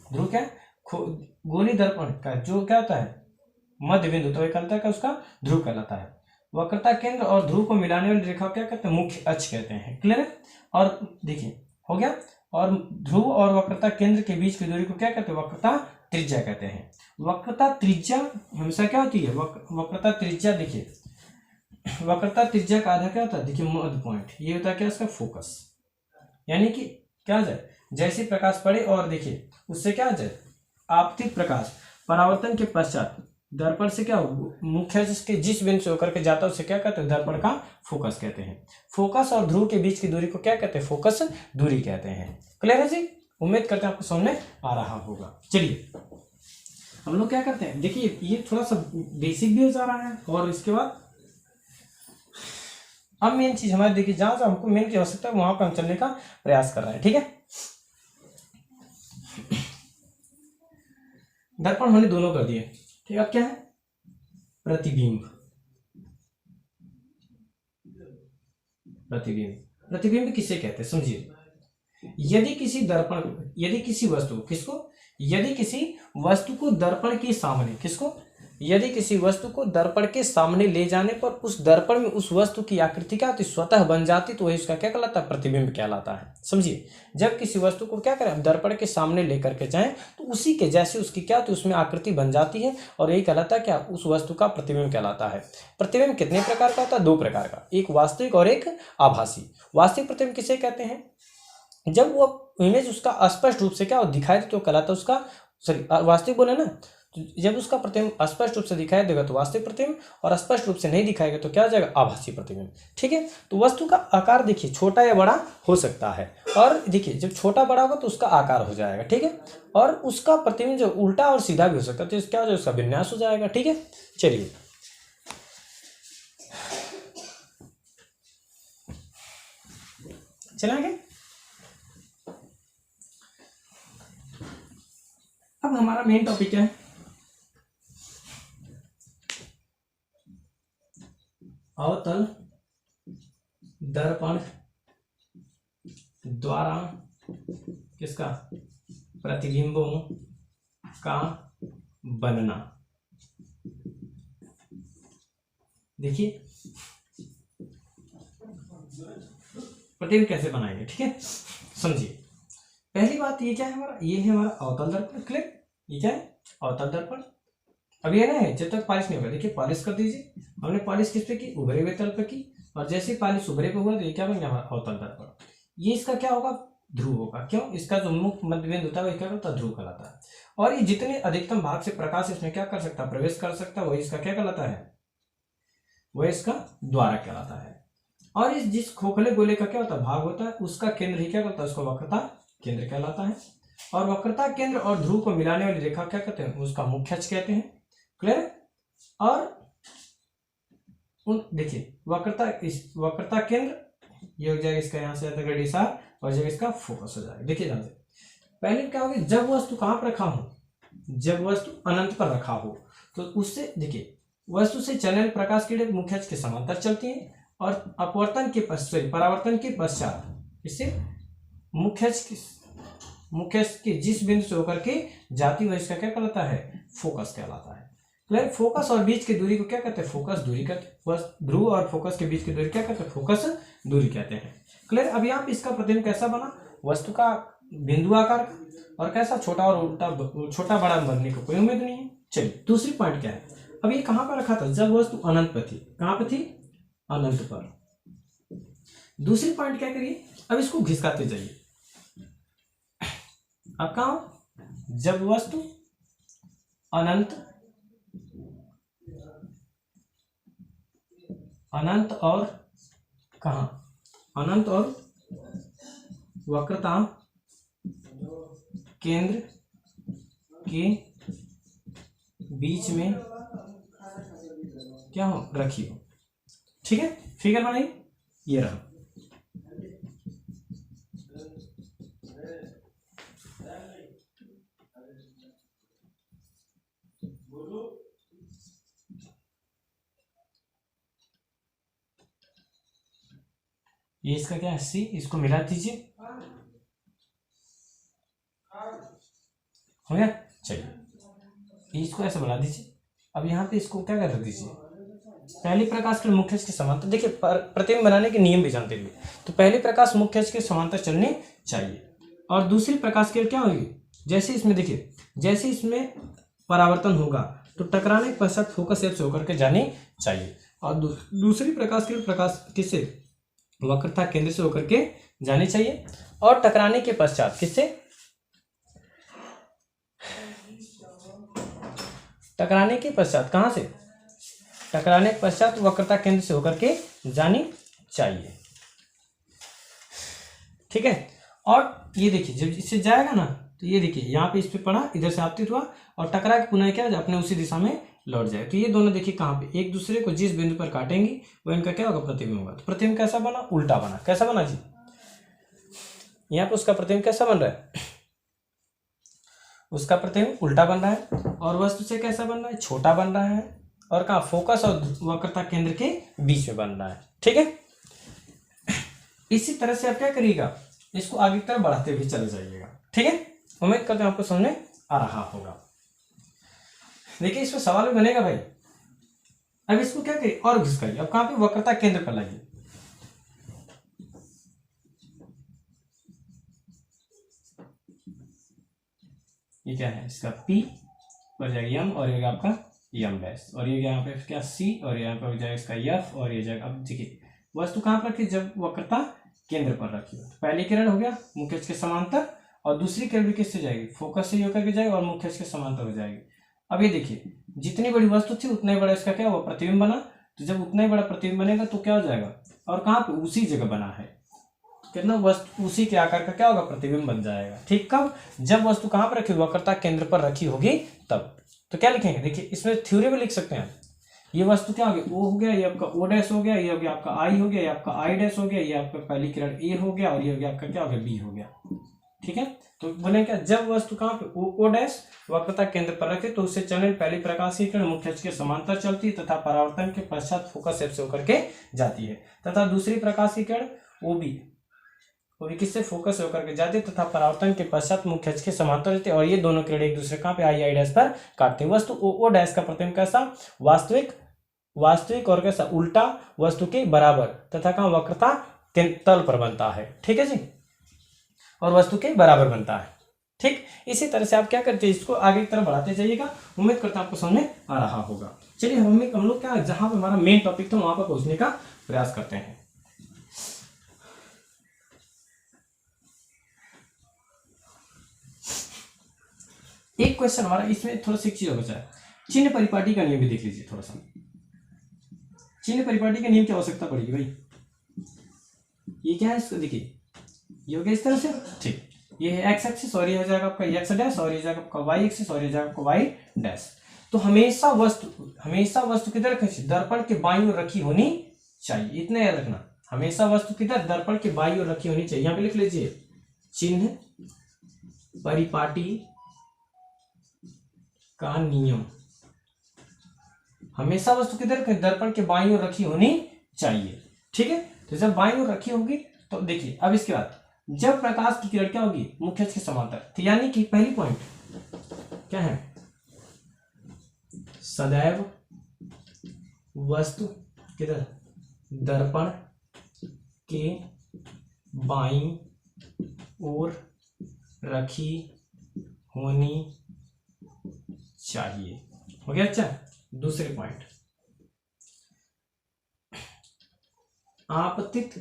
ध्रुव क्या, गोलीय दर्पण का जो क्या होता है मध्य बिंदु, तो ये कहता है कि उसका ध्रुव कहलाता है। वक्रता केंद्र और ध्रुव को मिलाने वाली रेखा क्या कहते हैं, मुख्य अक्ष कहते हैं। क्लियर है, और देखिए हो गया। और ध्रुव और वक्रता केंद्र के बीच की दूरी को क्या कहते हैं, वक्रता त्रिज्या कहते हैं। वक्रता त्रिज्या हमेशा क्या होती है, वक्रता त्रिज्या, देखिए वक्रता त्रिज्या का आधा क्या होता है, देखिए मध्य पॉइंट, ये होता है क्या उसका फोकस। यानी कि क्या हो जाए, जैसे प्रकाश पड़े और देखिए उससे क्या हो जाए आपतित प्रकाश परावर्तन के पश्चात दर्पण से क्या हो मुख्य जिसके जिस बिंदु से होकर के जाता है उसे क्या कहते हैं, दर्पण का फोकस कहते हैं। फोकस और ध्रुव के बीच की दूरी को क्या कहते हैं, फोकस दूरी कहते हैं। क्लियर है जी, उम्मीद करते हैं आपको समझ में आ रहा होगा। चलिए हम लोग क्या करते हैं, देखिए ये थोड़ा सा बेसिक भी हो जा रहा है और इसके बाद अब मेन चीज हमारी, देखिए जहां से हमको मेन की आवश्यकता है वहां पर हम चलने का प्रयास कर रहे हैं। ठीक है, दर्पण हमने दोनों कर दिए। ठीक है, अब क्या है प्रतिबिंब। प्रतिबिंब किसे कहते हैं समझिए, यदि किसी वस्तु को दर्पण के सामने, किसको, यदि किसी वस्तु को दर्पण के सामने ले जाने पर उस दर्पण में उस वस्तु की आकृति क्या होती स्वतः बन जाती तो वही उसका क्या कहलाता है, प्रतिबिंब कहलाता है। समझिए, जब किसी वस्तु को क्या करें दर्पण के सामने लेकर के जाएं तो उसी के जैसे उसकी क्या होती है उसमें आकृति बन जाती है और यही कहलाता है क्या उस वस्तु का प्रतिबिंब कहलाता है। प्रतिबिंब कितने प्रकार का होता है, दो प्रकार का, एक वास्तविक और एक आभासी। वास्तविक प्रतिबिंब किसे कहते हैं, जब वो इमेज उसका स्पष्ट रूप से क्या दिखाई दे तो कहलाता है उसका, सॉरी वास्तविक बोले ना, तो जब उसका प्रतिबिंब स्पष्ट रूप से दिखाई देगा तो वास्तविक प्रतिबिंब, और स्पष्ट रूप से नहीं दिखाएगा तो क्या हो जाएगा आभासी प्रतिबिंब। ठीक है, तो वस्तु का आकार देखिए छोटा या बड़ा हो सकता है, और देखिए जब छोटा बड़ा होगा तो उसका आकार हो जाएगा। ठीक है, और उसका प्रतिबिंब जो उल्टा और सीधा भी हो सकता है तो क्या हो जाएगा उसका विन्यास हो जाएगा। ठीक है, चलिए चलेंगे। अब हमारा मेन टॉपिक क्या है, अवतल दर्पण द्वारा किसका प्रतिबिंबों का बनना। देखिए प्रतिबिंब कैसे बनाएंगे, ठीक है समझिए। पहली बात ये क्या है हमारा, ये है हमारा अवतल दर्पण। क्लियर, ये क्या है, अवतल दर्पण। अब ये ना है जब तक पॉलिश नहीं होगा, देखिए पॉलिश कर दीजिए, हमने पॉलिश किस पे की, उभरे हुए तल पे की, और जैसे ही पॉलिश उभरे पे हुआ तो ये क्या बन गया हमारा अवतल दर्पण। ये इसका क्या होगा, ध्रुव होगा। क्यों, इसका जो मुख्य मध्य बिंदु होता है वो क्या होता है, ध्रुव कहलाता है। और ये जितने अधिकतम भाग से प्रकाश इसमें क्या कर सकता है, प्रवेश कर सकता है, वही इसका क्या कहलाता है, वह इसका द्वारक कहलाता है। और इस जिस खोखले गोले का क्या होता है, भाग होता है, उसका केंद्र ही क्या कहता है, उसको वक्रता केंद्र कहलाता है। और वक्रता केंद्र और ध्रुव को मिलाने वाली रेखा क्या कहते हैं, उसका मुख्य अक्ष कहते हैं। क्लियर। और उन देखिए वक्रता, इस वक्रता केंद्र ये हो जाएगा इसका, यहां से आता है रेडियस और जब इसका फोकस हो जाएगा। देखिए ध्यान से, पहले क्या होगा, जब वस्तु कहां पर रखा हो, जब वस्तु अनंत पर रखा हो तो उससे देखिए वस्तु से चलने वाले प्रकाश किरणें मुख्य अक्ष के समांतर चलती हैं, और अपवर्तन के पश्चात, परावर्तन के पश्चात इससे मुख्य अक्ष के जिस बिंदु से होकर के जाती वह इसका क्या कहलाता है, फोकस कहलाता है। क्लियर। फोकस और बीच की दूरी को क्या कहते हैं, फोकस दूरी कहते हैं। ध्रुव और फोकस के बीच की दूरी क्या कहते हैं, फोकस दूरी कहते हैं। क्लियर। अब यहाँ पे इसका प्रतिबिंब कैसा बना, वस्तु का बिंदु आकार का, और कैसा, छोटा और उल्टा, छोटा बड़ा बनने को कोई उम्मीद नहीं है। चलिए दूसरी पॉइंट क्या है, अब ये कहां पर रखा था, जब वस्तु अनंत पर थी। कहां पर थी, अनंत पर। दूसरी पॉइंट क्या करिए, अब इसको घिसकाते जाइए। अब कहा, जब वस्तु अनंत और कहा, अनंत और वक्रता केंद्र के बीच में क्या हो, रखी हो। ठीक है, फिगर बनाइए, ये रहा। ये इसका क्या है, सी, इसको मिला दीजिए, हो गया। चलिए इसको ऐसे बना दीजिए। अब यहाँ पे इसको क्या कर दीजिए, पहली प्रकाश के मुख्य अक्ष के समांतर। देखिए प्रतिबिंब बनाने के नियम भी जानते हुए, तो पहली प्रकाश मुख्य अक्ष के समांतर चलनी चाहिए, और दूसरी प्रकाश की क्या होगी, जैसे इसमें देखिए, जैसे इसमें परावर्तन होगा तो टकराने के पश्चात फोकस एफ से होकर के जानी चाहिए, और दूसरी प्रकाश की प्रकाश किससे, वक्रता केंद्र से होकर के जानी चाहिए, और टकराने के पश्चात किससे, टकराने के पश्चात कहां से, टकराने के पश्चात वक्रता केंद्र से होकर के जानी चाहिए। ठीक है। और ये देखिए जब इससे जाएगा ना, तो ये देखिए यहाँ पे इस पे पड़ा, इधर से आपतित हुआ और टकरा के पुनः क्या अपने उसी दिशा में लौट जाए। तो ये दोनों देखिए कहाँ पे एक दूसरे को जिस बिंदु पर काटेंगे वो इनका क्या होगा, प्रतिबिंब होगा। तो प्रतिबिंब कैसा बना, उल्टा बना। कैसा बना जी, यहाँ पे उसका प्रतिबिंब कैसा बन रहा है, उसका प्रतिबिंब उल्टा बन रहा है, और वस्तु से कैसा बन रहा है, छोटा बन रहा है, और कहाँ, फोकस और वक्रता केंद्र के बीच में बन रहा है। ठीक है। इसी तरह से आप क्या करिएगा, इसको आगे की तरफ बढ़ाते हुए चले जाइएगा। ठीक है, उम्मीद करते हैं आपको समझ में आ रहा होगा। देखिए इसमें सवाल भी बनेगा भाई। अब इसको क्या करिए, और घिसकाइए। अब कहां पे, वक्रता केंद्र पर लाइए। ये क्या है, इसका P पर जाएगा M, और ये आपका M डैश, और ये यहाँ पे क्या C, और यहाँ पे हो जाएगा इसका F, और ये जाएगा। अब देखिए वस्तु कहां पर रखी, जब वक्रता केंद्र पर रखी हो। पहली किरण हो गया मुख्य अक्ष के समांतर, और दूसरी किरण भी किससे जाएगी, फोकस से होकर के जाएगी और मुख्य अक्ष के समांतर हो जाएगी। अब ये देखिए जितनी बड़ी वस्तु थी उतना ही बड़ा इसका क्या हुआ, प्रतिबिंब बना। तो जब उतना ही बड़ा प्रतिबिंब बनेगा तो क्या हो जाएगा, और कहाँ पे, उसी जगह बना है, कितना वस्तु उसी के आकार का क्या होगा, प्रतिबिंब बन जाएगा। ठीक, कब, जब वस्तु कहाँ पर रखी, वक्रता केंद्र पर रखी होगी तब। तो क्या लिखेंगे, देखिए इसमें थ्योरी भी लिख सकते हैं। ये वस्तु क्या हो गया, ओ हो गया, ये आपका ओ डैश हो गया, ये हो गया आपका आई हो गया, ये आपका आई डैश हो गया, ये आपका पहली किरण ए हो गया, और ये हो गया आपका क्या हो गया, बी हो गया। ठीक है, तो बोले क्या, जब वस्तु कहाँ पे, ओ डैश वक्रता केंद्र पर रखे तो उससे चलने पहली प्रकाश की किरण मुख्य अक्ष के समांतर चलती है तथा परावर्तन के पश्चात फोकस एफ से होकर के जाती है, तथा दूसरी प्रकाश की किरण वो भी किससे, फोकस से होकर के जाती है तथा परावर्तन के पश्चात मुख्य अक्ष के समांतर रहती है, और ये दोनों किरण एक दूसरे कहाँ पे, आई आई डैश पर काटते हैं। वस्तु ओ डैश का प्रतिबिंब कैसा, वास्तविक और कैसा, उल्टा वस्तु के बराबर तथा कहाँ, वक्रता तल पर बनता है। ठीक है जी। और वस्तु के बराबर बनता है। ठीक, इसी तरह से आप क्या करते हैं, इसको आगे की तरफ बढ़ाते जाइएगा। उम्मीद करता हूं आपको समझ में आ रहा होगा। चलिए हम लोग क्या, जहां पे हमारा मेन टॉपिक था वहां पर पहुंचने का प्रयास करते हैं। एक क्वेश्चन हमारा इसमें थोड़ा सा एक चीज और बचा है, चिन्ह परिपाटी का नियम भी देख लीजिए थोड़ा सा। चिन्ह परिपाटी का नियम की आवश्यकता पड़ेगी भाई। ये क्या है, इसको देखिए, ये हो गया इस तरह से। ठीक, ये है एक्स एक्सिस और ये हो जाएगा आपका एक्स डैश और ये हो जाएगा आपका वाई एक्सिस और ये हो जाएगा आपका वाई डैश। तो हमेशा वस्तु किधर रखी, दर्पण के बाईं ओर रखी होनी चाहिए, इतना याद रखना। हमेशा वस्तु किधर, दर्पण के बाईं ओर रखी होनी चाहिए। यहां पे लिख लीजिए, चिन्ह परिपाटी का नियम, हमेशा वस्तु किधर, दर्पण के बाईं ओर रखी होनी चाहिए। ठीक है, तो जब बाईं ओर रखी होगी तो देखिए अब इसके बाद जब प्रकाश की किरण क्या होगी, मुख्य अक्ष के समांतर, तो यानी कि पहली पॉइंट क्या है, सदैव वस्तु किधर, दर्पण के बाईं ओर रखी होनी चाहिए। हो गया। अच्छा, दूसरे पॉइंट, आपतित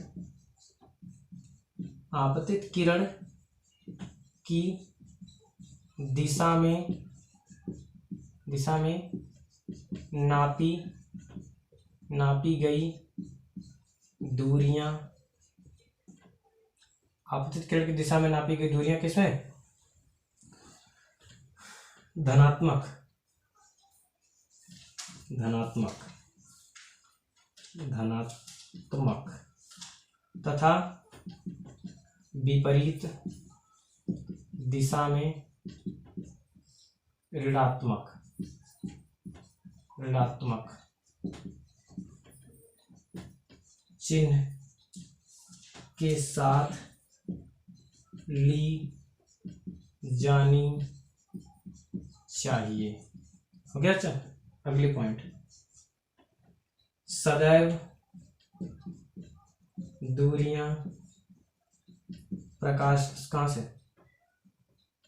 किरण की दिशा में नापी गई दूरियां, आपतित किरण की दिशा में नापी गई दूरियां किसमें, धनात्मक तथा विपरीत दिशा में ऋणात्मक चिन्ह के साथ ली जानी चाहिए। हो गया। अच्छा, अगले पॉइंट, सदैव दूरियां प्रकाश कहां से,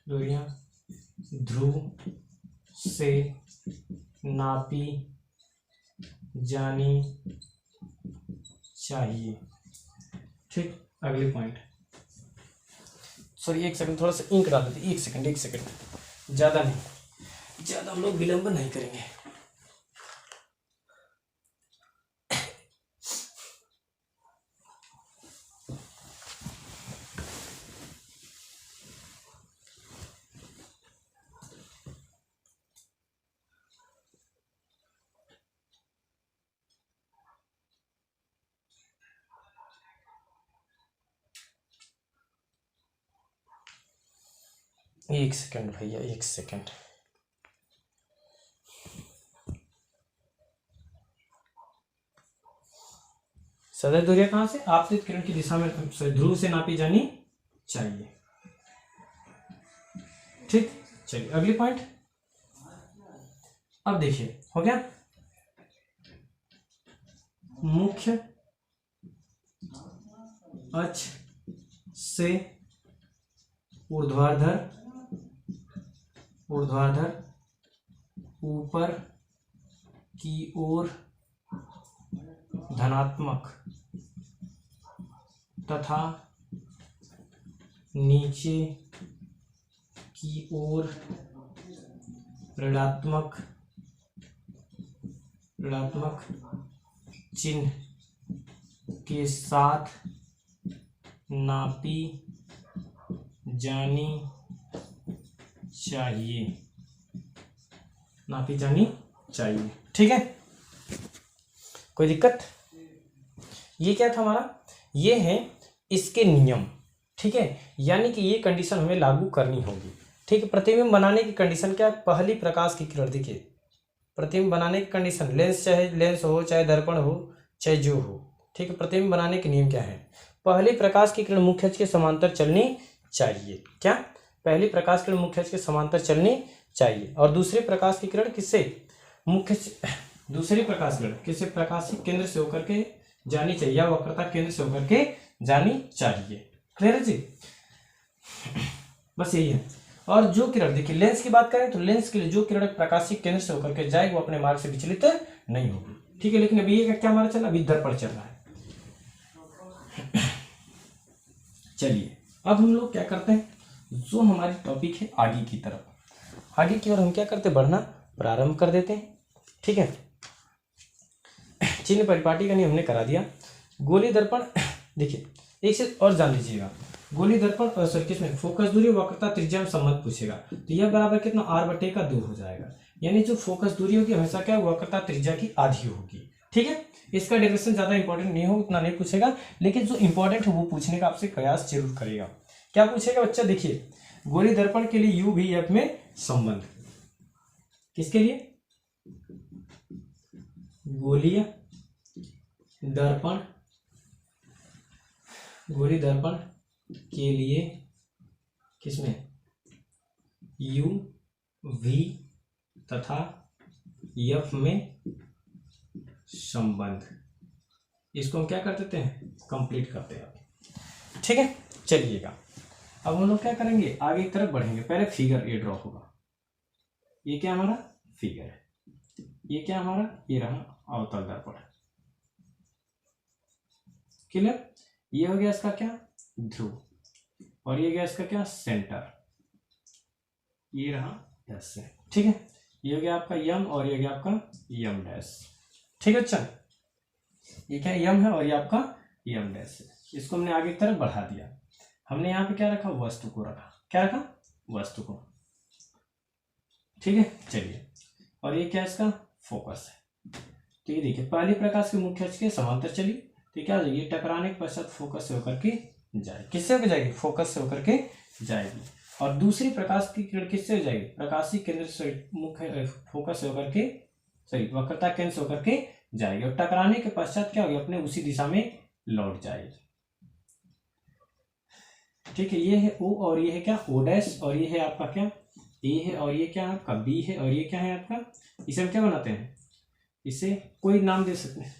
दूरियां ध्रुव से नापी जानी चाहिए। ठीक, अगले पॉइंट, सॉरी एक सेकंड, थोड़ा सा इंक डाल देते, एक सेकंड, ज्यादा नहीं, ज्यादा हम लोग विलंब नहीं करेंगे। एक सेकंड भैया, एक सेकंड। सदैव दूरियां कहां से, आपतित किरण की दिशा में ध्रुव से नापी जानी चाहिए। ठीक, चलिए अगली पॉइंट। अब देखिए, हो गया, मुख्य अक्ष से ऊर्ध्वाधर ऊपर की ओर धनात्मक तथा नीचे की ओर ऋणात्मक चिन्ह के साथ नापी जानी चाहिए। ठीक है, कोई दिक्कत? ये क्या था हमारा, ये है इसके नियम। ठीक है, यानी कि ये कंडीशन हमें लागू करनी होगी। ठीक है, प्रतिबिंब बनाने की कंडीशन क्या है, पहली प्रकाश की किरण, देखिए प्रतिबिंब बनाने की कंडीशन, लेंस चाहे लेंस हो, चाहे दर्पण हो, चाहे जो हो। ठीक है, प्रतिबिंब बनाने के नियम क्या है, पहली प्रकाश की किरण मुख्य अक्ष के समांतर चलनी चाहिए। क्या, पहली प्रकाश किरण मुख्य अक्ष के समांतर चलनी चाहिए, और दूसरी प्रकाश की किरण किससे, दूसरी प्रकाश किरण किसी प्रकाशिक केंद्र से होकर के जानी चाहिए, या वक्रता केंद्र से होकर के जानी चाहिए। क्लियर है जी? बस यही है। और जो किरण, देखिए लेंस की बात करें तो लेंस के लिए जो किरण प्रकाशिक केंद्र से होकर के जाएगी वो अपने मार्ग से विचलित नहीं होगी, ठीक है। लेकिन अभी ये क्या हमारा चल, अभी दर्पण चल रहा है। चलिए अब हम लोग क्या करते हैं, जो हमारी टॉपिक है आगे की तरफ, आगे की ओर हम क्या करते हैं, बढ़ना प्रारंभ कर देते हैं, ठीक है। चिन्ह परिपाटी का नियम हमने करा दिया। गोली दर्पण, देखिए एक चीज और जान लीजिएगा, गोली दर्पण सॉरी किसमें, फोकस दूरी वक्रता त्रिज्या में संबंध पूछेगा तो यह बराबर कितना, r/2 हो जाएगा। यानी जो फोकस दूरी होगी हमेशा क्या, वक्रता त्रिज्या की आधी होगी, ठीक है। इसका डेरिवेशन ज्यादा इंपॉर्टेंट नहीं हो, उतना नहीं पूछेगा, लेकिन जो इंपॉर्टेंट है वो पूछने का आपसे प्रयास जरूर करेगा। क्या पूछेगा बच्चा, देखिए गोली दर्पण के लिए u v f में संबंध, किसके लिए, गोलीय दर्पण, गोली दर्पण के लिए किसमें, u v तथा f में संबंध, इसको हम क्या कर देते हैं, कंप्लीट करते हैं, ठीक है। चलिएगा अब हम लोग क्या करेंगे, आगे की तरफ बढ़ेंगे। पहले फिगर ए ड्रॉ होगा, ये क्या हमारा फिगर है, ये क्या हमारा, ये रहा अवतल दर्पण, क्लियर। ये हो गया इसका क्या, ध्रुव, और ये गया इसका क्या, सेंटर, ये रहा ऐसे, ठीक है। ये हो गया आपका यम और ये गया आपका यम डैश, ठीक है। अच्छा ये क्या यम है और ये आपका यम डैश है, इसको हमने आगे की तरफ बढ़ा दिया। हमने यहाँ पे क्या रखा, वस्तु को रखा, क्या रखा, वस्तु को, ठीक है। चलिए और ये क्या इसका फोकस है, तो ये देखिए पहली प्रकाश के मुख्य अक्ष के समांतर चली तो क्या हो जाएगी, टकराने के पश्चात फोकस से होकर के जाएगी, किससे होकर जाएगी, फोकस से होकर के जाएगी। और दूसरी प्रकाश की किरण किससे हो जाएगी, प्रकाशीय केंद्र से मुख्य फोकस से होकर के, सॉरी वक्रता केंद्र से होकर के जाएगी, और टकराने के पश्चात क्या होगी, अपने उसी दिशा में लौट जाएगी, ठीक है। ये है O और ये है क्या, O डैश, और ये है आपका क्या A है, और ये क्या आपका B है, और ये क्या है आपका, इसे हम क्या बनाते हैं, इसे कोई नाम दे सकते हैं,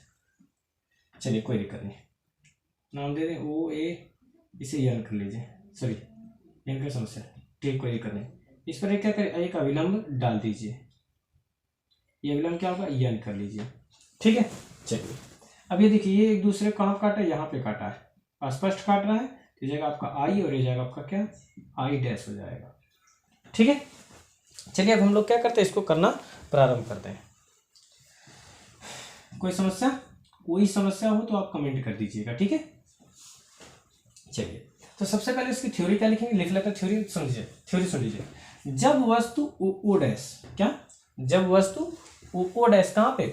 चलिए कोई दिक्कत नहीं, नाम दे दें OA, इसे यन कर लीजिए, सॉरी यन का समस्या, ठीक कोई दिक्कत नहीं। इस पर क्या करें, एक अविलंब डाल दीजिए, ये अविलंब क्या होगा, यन कर लीजिए, ठीक है। चलिए अब ये देखिए ये एक दूसरे को कहाँ काटा है, यहाँ पे काटा है, स्पष्ट काट रहा है, तो ये जाएगा आपका आई और ये जाएगा आपका क्या, आई डैश हो जाएगा, ठीक है। चलिए अब हम लोग क्या करते हैं, इसको करना प्रारंभ करते हैं। कोई समस्या, कोई समस्या हो तो आप कमेंट कर दीजिएगा, ठीक है। चलिए तो सबसे पहले इसकी थ्योरी क्या लिखेंगे, लिख लेते हैं थ्योरी, समझिए थ्योरी सुन लीजिए। जब वस्तु ओ डैश, क्या, जब वस्तु ओ डैश कहाँ पे,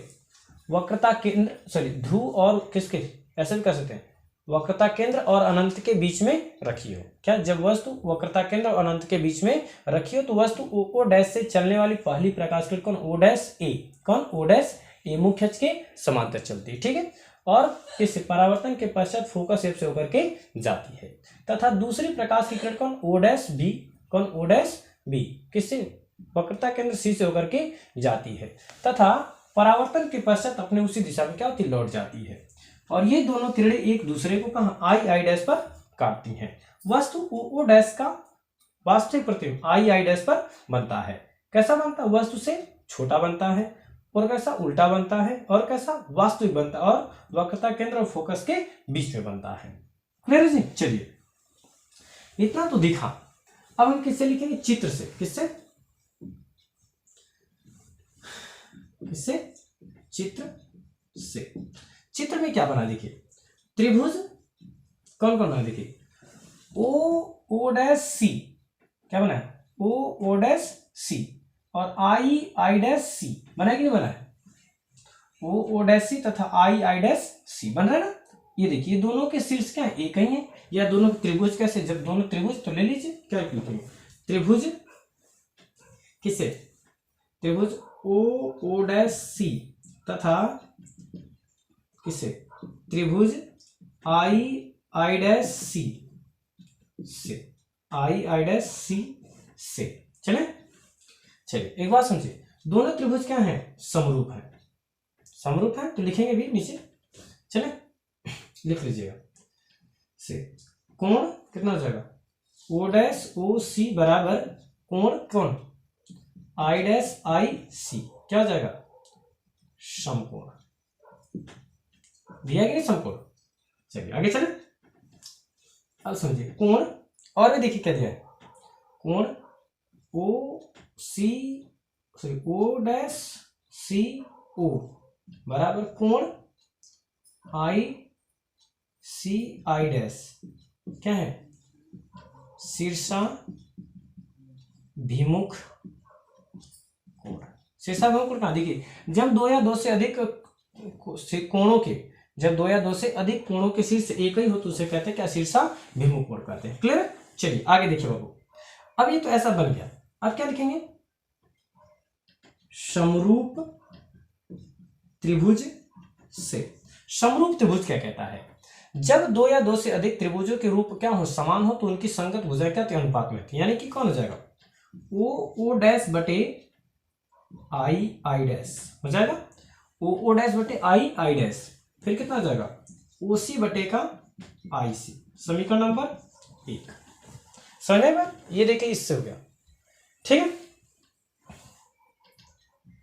वक्रता केंद्र, सॉरी ध्रुव और किसके, ऐसे भी कर सकते हैं, वक्रता केंद्र और अनंत के बीच में रखी हो, क्या, जब वस्तु वक्रता केंद्र और अनंत के बीच में रखी हो तो वस्तु ओ डैश से चलने वाली पहली प्रकाश किरण कौन, ओ डैश ए, कौन, ओ डैश ए मुख्य अक्ष के समांतर चलती है, ठीक है। और इस परावर्तन के पश्चात फोकस एफ से होकर के जाती है, तथा दूसरी प्रकाश की किरण कौन, ओ डैश बी, कौन, ओ डैश बी, किससे, वक्रता केंद्र सी से होकर के जाती है, तथा परावर्तन के पश्चात अपने उसी दिशा में क्या होती, लौट जाती है। और ये दोनों किरणें एक दूसरे को कहा, आई डैश पर काटती हैं। वस्तु ओ डैश का वास्तविक प्रतिबिंब आई डैश पर बनता है, कैसा बनता है, वस्तु से छोटा बनता है, और कैसा, उल्टा बनता है, और कैसा, वास्तविक बनता है, और वक्रता केंद्र और फोकस के बीच में बनता है, क्लियर है जी। चलिए इतना तो दिखा, अब हम किससे लिखेंगे, चित्र से, किससे, किससे, चित्र से। चित्र में क्या बना, देखिए त्रिभुज कौन कौन बना, देखिए ओ डैश सी, क्या बना है, ओ डैश सी, और आई डैश सी बना है कि नहीं बना है, ओ डैश सी तथा आई डैश सी बन रहा है ना। ये देखिए दोनों के शीर्ष क्या है, एक ही है, या दोनों त्रिभुज कैसे, जब दोनों त्रिभुज तो ले लीजिए, क्या लिखेंगे, त्रिभुज किसे, त्रिभुज ओ डैश सी तथा किसे, त्रिभुज आई डैश सी से, आई डैश सी से, चले। चलिए एक बात समझिए, दोनों त्रिभुज क्या है, समरूप है, समरूप है तो लिखेंगे भी नीचे, चले लिख लीजिएगा, से कोण कितना हो जाएगा, ओ डैश ओ सी बराबर कोण कौन आई डैश आई सी, क्या हो जाएगा समकोण। दिया कि नहीं समकोण। चलिए आगे चले। अब समझिए कोण, और भी देखिए क्या दिया है, कोण ओ सी सॉरी ओ डैश सी ओ बराबर कोण आई सी आई डैश, क्या है शीर्षा भिमुख कोण। शीर्षा भिमुख कोण कहाँ, देखिए जब दो या दो से अधिक कोणों के, जब दो या दो से अधिक कोणों के शीर्ष एक ही हो तो उसे कहते हैं क्या, शीर्षा भिमुख कोण कहते हैं। क्लियर। चलिए आगे देखिए बाबू, अब ये तो ऐसा बन गया, अब क्या लिखेंगे, समरूप त्रिभुज से। समरूप त्रिभुज क्या कहता है, जब दो या दो से अधिक त्रिभुजों के रूप क्या हो, समान हो तो उनकी संगत भुजाएं क्या अनुपात में थी, यानी कि कौन हो जाएगा ओ डैश बटे आई आई डैश हो जाएगा, ओ डैश बटे आई डैश, फिर कितना हो जाएगा ओ सी बटे का आई सी, समीकरण नंबर 1। समझ में बात, ये देखिए इससे हो गया। ठीक है,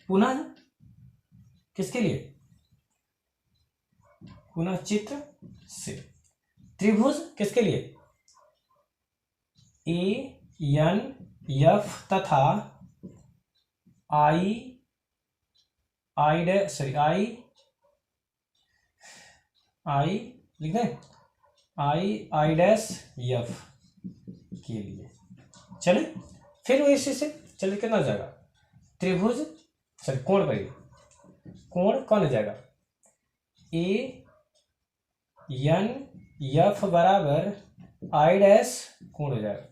पुनः किसके लिए, पुनः चित्र से त्रिभुज किसके लिए, ए एन एफ तथा आई आई डैश सॉरी आई लिख दें आई डैश एफ के लिए। चले फिर वो इसी से चले कितना हो जाएगा, त्रिभुज सॉरी कोण पर, कोण कौन हो जाएगा ए एन एफ बराबर आई डैश कोण हो जाएगा,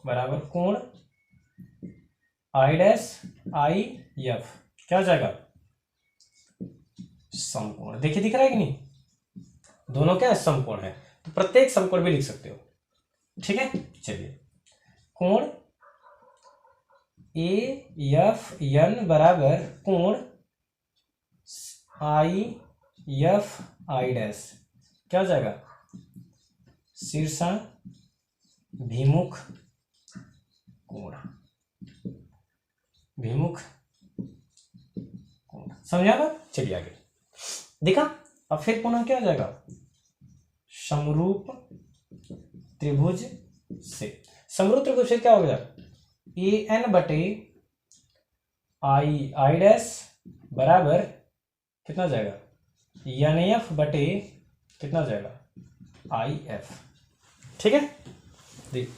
बराबर कोण आई डैश आई एफ, क्या हो जाएगा समकोण। देखिए दिख रहा है कि नहीं, दोनों क्या है समकोण है, तो प्रत्येक समकोण भी लिख सकते हो। ठीक है, चलिए कोण ए एफ एन बराबर कोण आई एफ आई डैश, क्या हो जाएगा शीर्षा भिमुख कोण, भिमुख कोण। समझा बात। चलिए आगे देखा, अब फिर पुनः क्या हो जाएगा समरूप त्रिभुज से। समरूप त्रिभुज से क्या हो गया, ए एन बटे आई आई डैश बराबर कितना हो जाएगा एन एफ बटे कितना हो जाएगा आई एफ। ठीक है, देख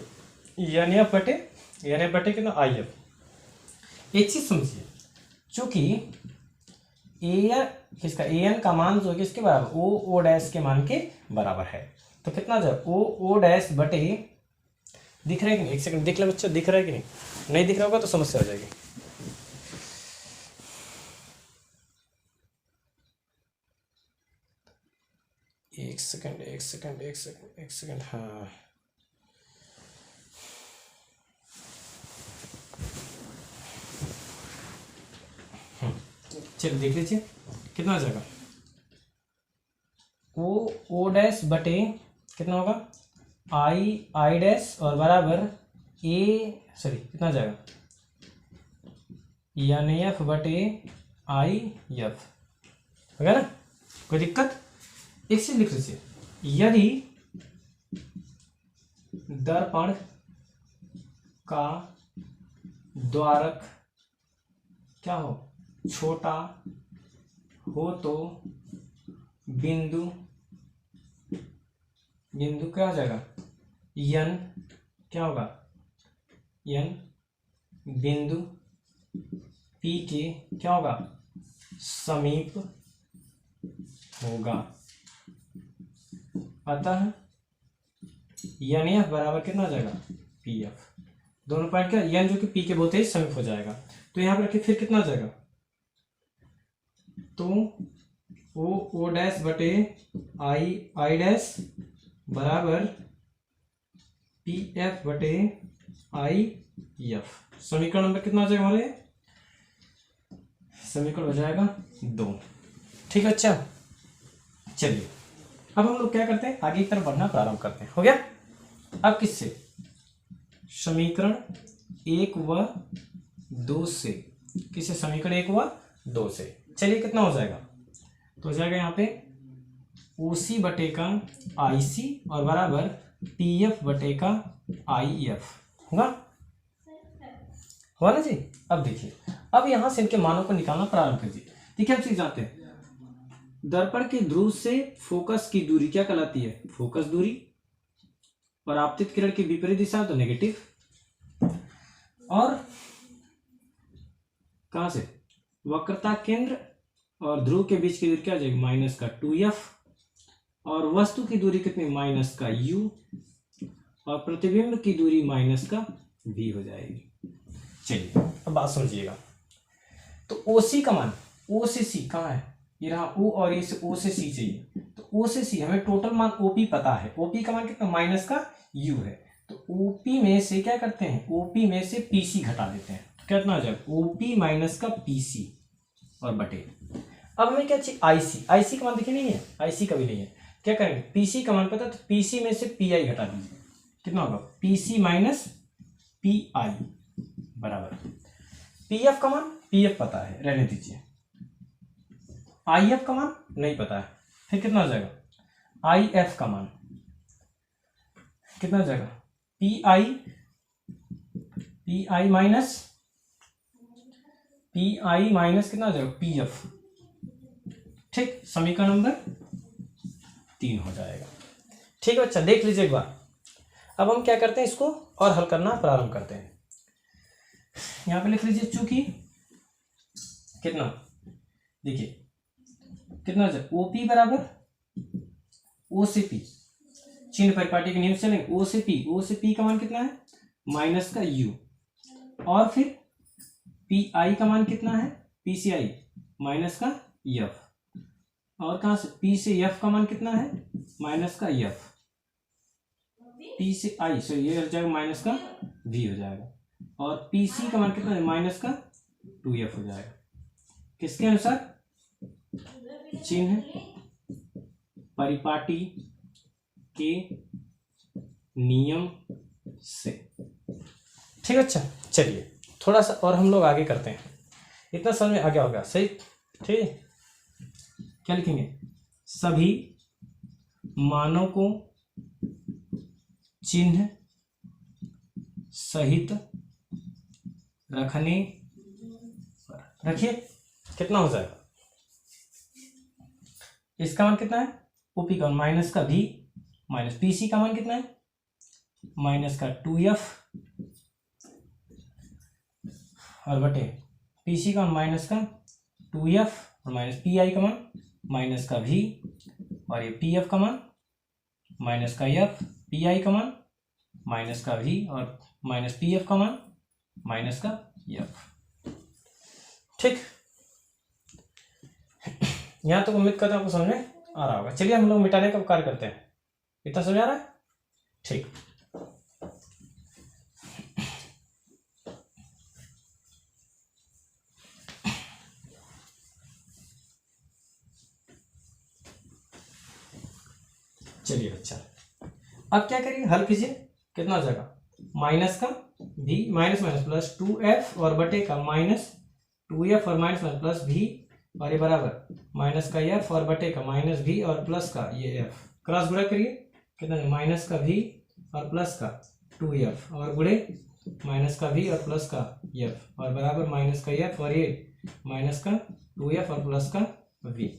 एन एफ बटे कितना आई एफ। एक चीज समझिए, चूंकि किसका ए एन का मान जो है किसके बराबर ओ डैश के मान के बराबर है, तो कितना हो जाएगा ओ डैश बटे, दिख रहा है कि नहीं, एक सेकंड देख ले बच्चा, दिख रहा है कि नहीं, नहीं दिख रहा होगा तो समस्या हो जाएगी। एक सेकंड हाँ चलिए देख लीजिए कितना हो जाएगा ओ डैश बटे कितना होगा आई डैश और बराबर कितना हो जाएगा एन एफ बटे आई एफ हो गया ना, कोई दिक्कत। एक चीज लिख लीजिए, यदि दर्पण का द्वारक क्या हो छोटा हो तो बिंदु क्या हो जाएगा यन, क्या होगा यन बिंदु पी के क्या होगा समीप होगा, अतः एन एफ बराबर कितना हो जाएगा पी एफ, दोनों पॉइंट का एन जो कि पी के बहुत ही समीप हो जाएगा, तो यहाँ पर रखिए फिर कितना हो जाएगा, तो ओ डैश बटे आई डैश बराबर पी एफ बटे आई एफ। समीकरण नंबर कितना हो जाएगा हमारे, समीकरण हो जाएगा 2। ठीक है, अच्छा चलिए अब हम लोग क्या करते हैं, आगे की तरफ बढ़ना प्रारंभ करते हैं। हो गया। अब किससे, समीकरण 1 व 2 से, किससे, समीकरण 1 व 2 से। चलिए कितना हो जाएगा, तो हो जाएगा यहाँ पे OC बटे का IC और बराबर PF बटे का IF होगा, हुआ ना जी। अब देखिए, अब यहां से इनके मानों को निकालना प्रारंभ कीजिए। ठीक है, हम चीज जानते हैं, दर्पण के ध्रुव से फोकस की दूरी क्या कहलाती है, फोकस दूरी, और आपतित किरण की विपरीत दिशा तो नेगेटिव, और कहां से, वक्रता केंद्र और ध्रुव के बीच की दूरी क्या हो जाएगी, -2f, और वस्तु की दूरी कितनी, -u, और प्रतिबिंब की दूरी -v हो जाएगी। चलिए अब बात समझिएगा, तो OC का मान, O से C कहाँ है, ये रहा O, और ये से O से C चाहिए, तो O से C हमें टोटल मान OP पता है, OP का मान कितना, -u है, तो OP में से क्या करते हैं, OP में से PC घटा देते हैं, तो कितना हो जाएगा, OP - PC और बटे, अब हमें क्या चाहिए, IC का मान देखिए नहीं है, IC का भी नहीं है, क्या करेंगे, PC का मान पता है, तो PC में से PI घटा दीजिए, कितना होगा, PC - PI बराबर, PF का मान, PF पता है, रहने दीजिए, IF का मान नहीं पता है, फिर कितना हो जाएगा, IF का मान कितना हो जाएगा, PI माइनस कितना हो जाएगा, PF। ठीक, समीकरण नंबर 3 हो जाएगा। ठीक है बच्चा, देख लीजिए एक बार। अब हम क्या करते हैं, इसको और हल करना प्रारंभ करते हैं। यहां पे लिख लीजिए, चूंकि कितना, देखिए कितना हो जाए, OP बराबर O से P, चिन्ह परिपाटी के नियम से चलेंगे, O से P का मान कितना है, -u, और फिर PI का मान कितना है, PCI -f, और कहां से P से F का मान कितना है, -f, P से I, सो ये हो जाएगा -v हो जाएगा, और PC का मान कितना है, -2f हो जाएगा, किसके अनुसार, चिन्ह परिपाटी के नियम से। ठीक अच्छा, चलिए थोड़ा सा और हम लोग आगे करते हैं, इतना समझ में आ गया होगा, सही। ठीक, क्या लिखेंगे, सभी मानों को चिन्ह सहित रखने पर, रखिए कितना हो जाएगा, इसका मान कितना है, OP का मान -v, माइनस PC का मान कितना है, -2f, और बटे PC का मान -2f, और -PI का मान -v, और ये PF का मान -f, PI का मान -v, और -PF का मान -f। ठीक, यहां तक उम्मीद करता हूं आपको समझ में आ रहा होगा। चलिए हम लोग मिटाने का कार्य करते हैं, इतना समझ आ रहा है। ठीक, चलिए बच्चा, अब क्या करिए, हल कीजिए, कितना हो जाएगा, माइनस का v, माइनस प्लस 2f, और बटे का -2f, और माइनस प्लस v, और ये बराबर माइनस का f, और बटे का -v, और प्लस का ये f, क्रॉस गुणा करिए, कितना है, माइनस का v और प्लस का 2f, और गुणे माइनस का v और प्लस का f, और बराबर माइनस का f, और ये माइनस का 2f और प्लस का v,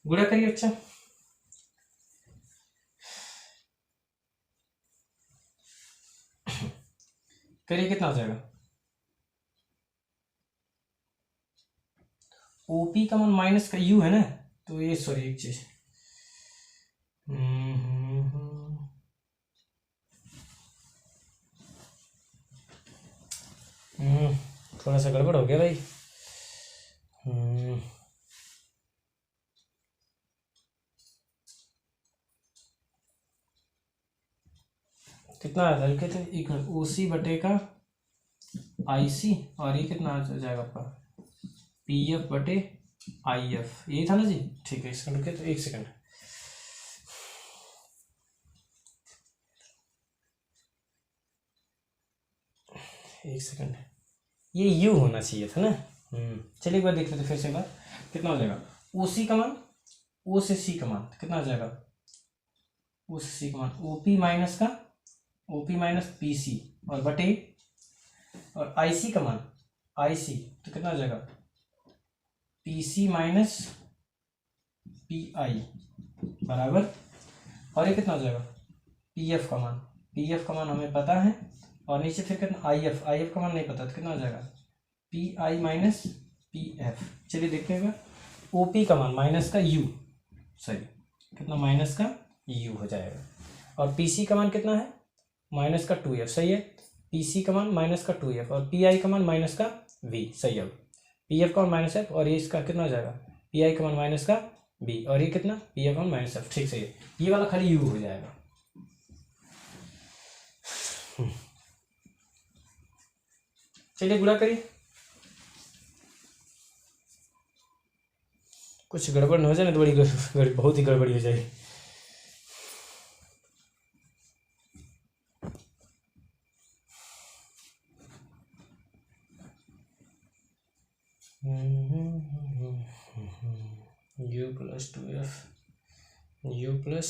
गुणा करिए। अच्छा, करिए, कितना हो जाएगा, OP का मान माइनस का u है ना, तो ये सॉरी एक चीज, थोड़ा सा गड़बड़ हो गया भाई। कितना आया था, थे एक OC बटे का IC, और ये कितना आ जाएगा आपका PF बटे IF, यही था ना जी। ठीक है, इसका रुके तो एक सेकंड, एक सेकंड, ये यू होना चाहिए था ना। चलिए एक बार देख लेते फिर से एक बार, कितना हो जाएगा ओ सी का मान, ओ से सी का मान कितना हो जाएगा, ओ से सी का मान ओपी माइनस का ओपी माइनस पी सी और बटे, और आई सी का मान आई सी तो कितना हो जाएगा P C minus P I बराबर, और ये कितना हो जाएगा पी एफ का मान, पी एफ का मान हमें पता है, और नीचे फिर कितना आई एफ का मान नहीं पता तो कितना हो जाएगा P I minus P F. चलिए देखते हैं ओ पी का मान माइनस का यू, सॉरी कितना माइनस का यू हो जाएगा, और पी सी का मान कितना है माइनस का 2f, सही है, पी सी का मान माइनस का 2f और पी आई का मान माइनस का v, सही है, पी एफ का मान माइनस एफ और ये इसका कितना हो जाएगा पी आई का मान माइनस का b और ये कितना पी एफ का मान माइनस एफ, ठीक सही है, ये वाला खाली u हो जाएगा। चलिए गुणा करिए, कुछ गड़बड़ न हो जाए ना तो बड़ी बहुत ही गड़बड़ी हो जाएगी। u प्लस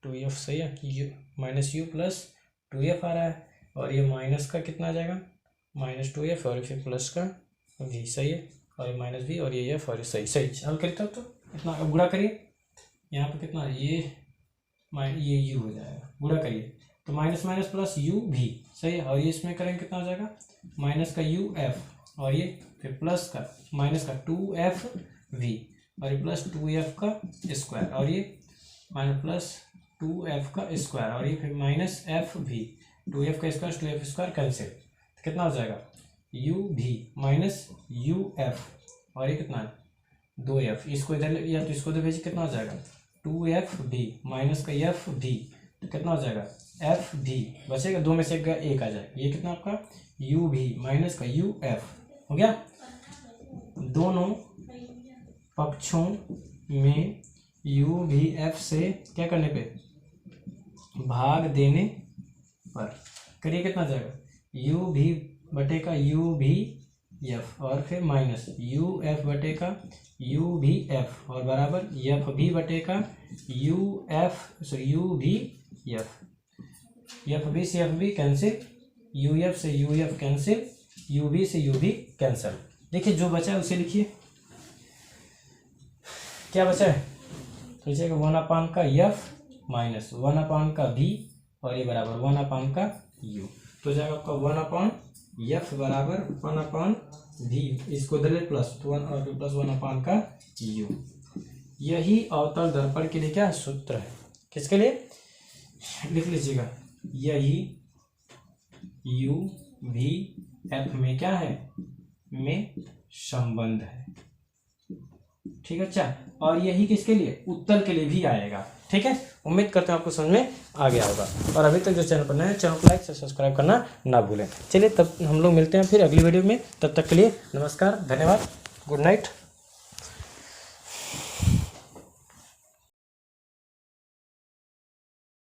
2f सही है, u minus you plus 2f आ रहा है, और ये माइनस का कितना आ जाएगा माइनस 2f और फिर प्लस का v, सही है, और ये माइनस v और ये f और ये सही सही हल करिए तब तो इतना, अब गुणा करिए यहाँ पे कितना ये u हो जाएगा, गुणा करिए तो minus minus plus u v, सही है, और ये इसमें करेंगे कितना हो जाएगा माइनस का u f और ये फिर प्लस का माइनस का 2f v और ये प्लस 2f का स्क्वायर और ये माइनस प्लस 2f का स्क्वायर और ये फिर माइनस एफ v, 2f का स्क्वायर 2f स्क्वायर कैंसिल तो कितना हो जाएगा u v minus u f और ये कितना है 2f, इसको इधर या तो इसको इधर भेजिए कितना हो जाएगा 2f v माइनस का f v तो कितना हो जाएगा f v, बचेगा दो में से एक आ जाएगा, ये कितना आपका u v माइनस का u f हो गया। दोनों पक्षों में u v f से क्या करने पे भाग देने पर करिए कितना जाएगा u v बटे का u v f और फिर माइनस u f बटे का u v f और बराबर f v बटे का u v f से f v cancel, u f से u f cancel, u v से u v कैंसिल। देखिए जो बचा है उसे लिखिए, क्या बचा है तो लिखिएगा 1/का f माइनस 1/का v और ये बराबर 1/का u, तो जाएगा आपका 1/f बराबर 1/v, इसको दे प्लस 1 और प्लस 1/का u। यही अवतल दर्पण के लिए क्या सूत्र है, किसके लिए लिख लीजिएगा, यही u v f में क्या है में संबंध है, ठीक है। अच्छा, और यही किसके लिए उत्तल के लिए भी आएगा, ठीक है। उम्मीद करते हैं आपको समझ में आ गया होगा, और अभी तक जो चैनल पर नए हैं चैनल को लाइक से सब्सक्राइब करना ना भूलें। चलिए तब हम लोग मिलते हैं फिर अगली वीडियो में, तब तक के लिए नमस्कार, धन्यवाद, गुड नाइट।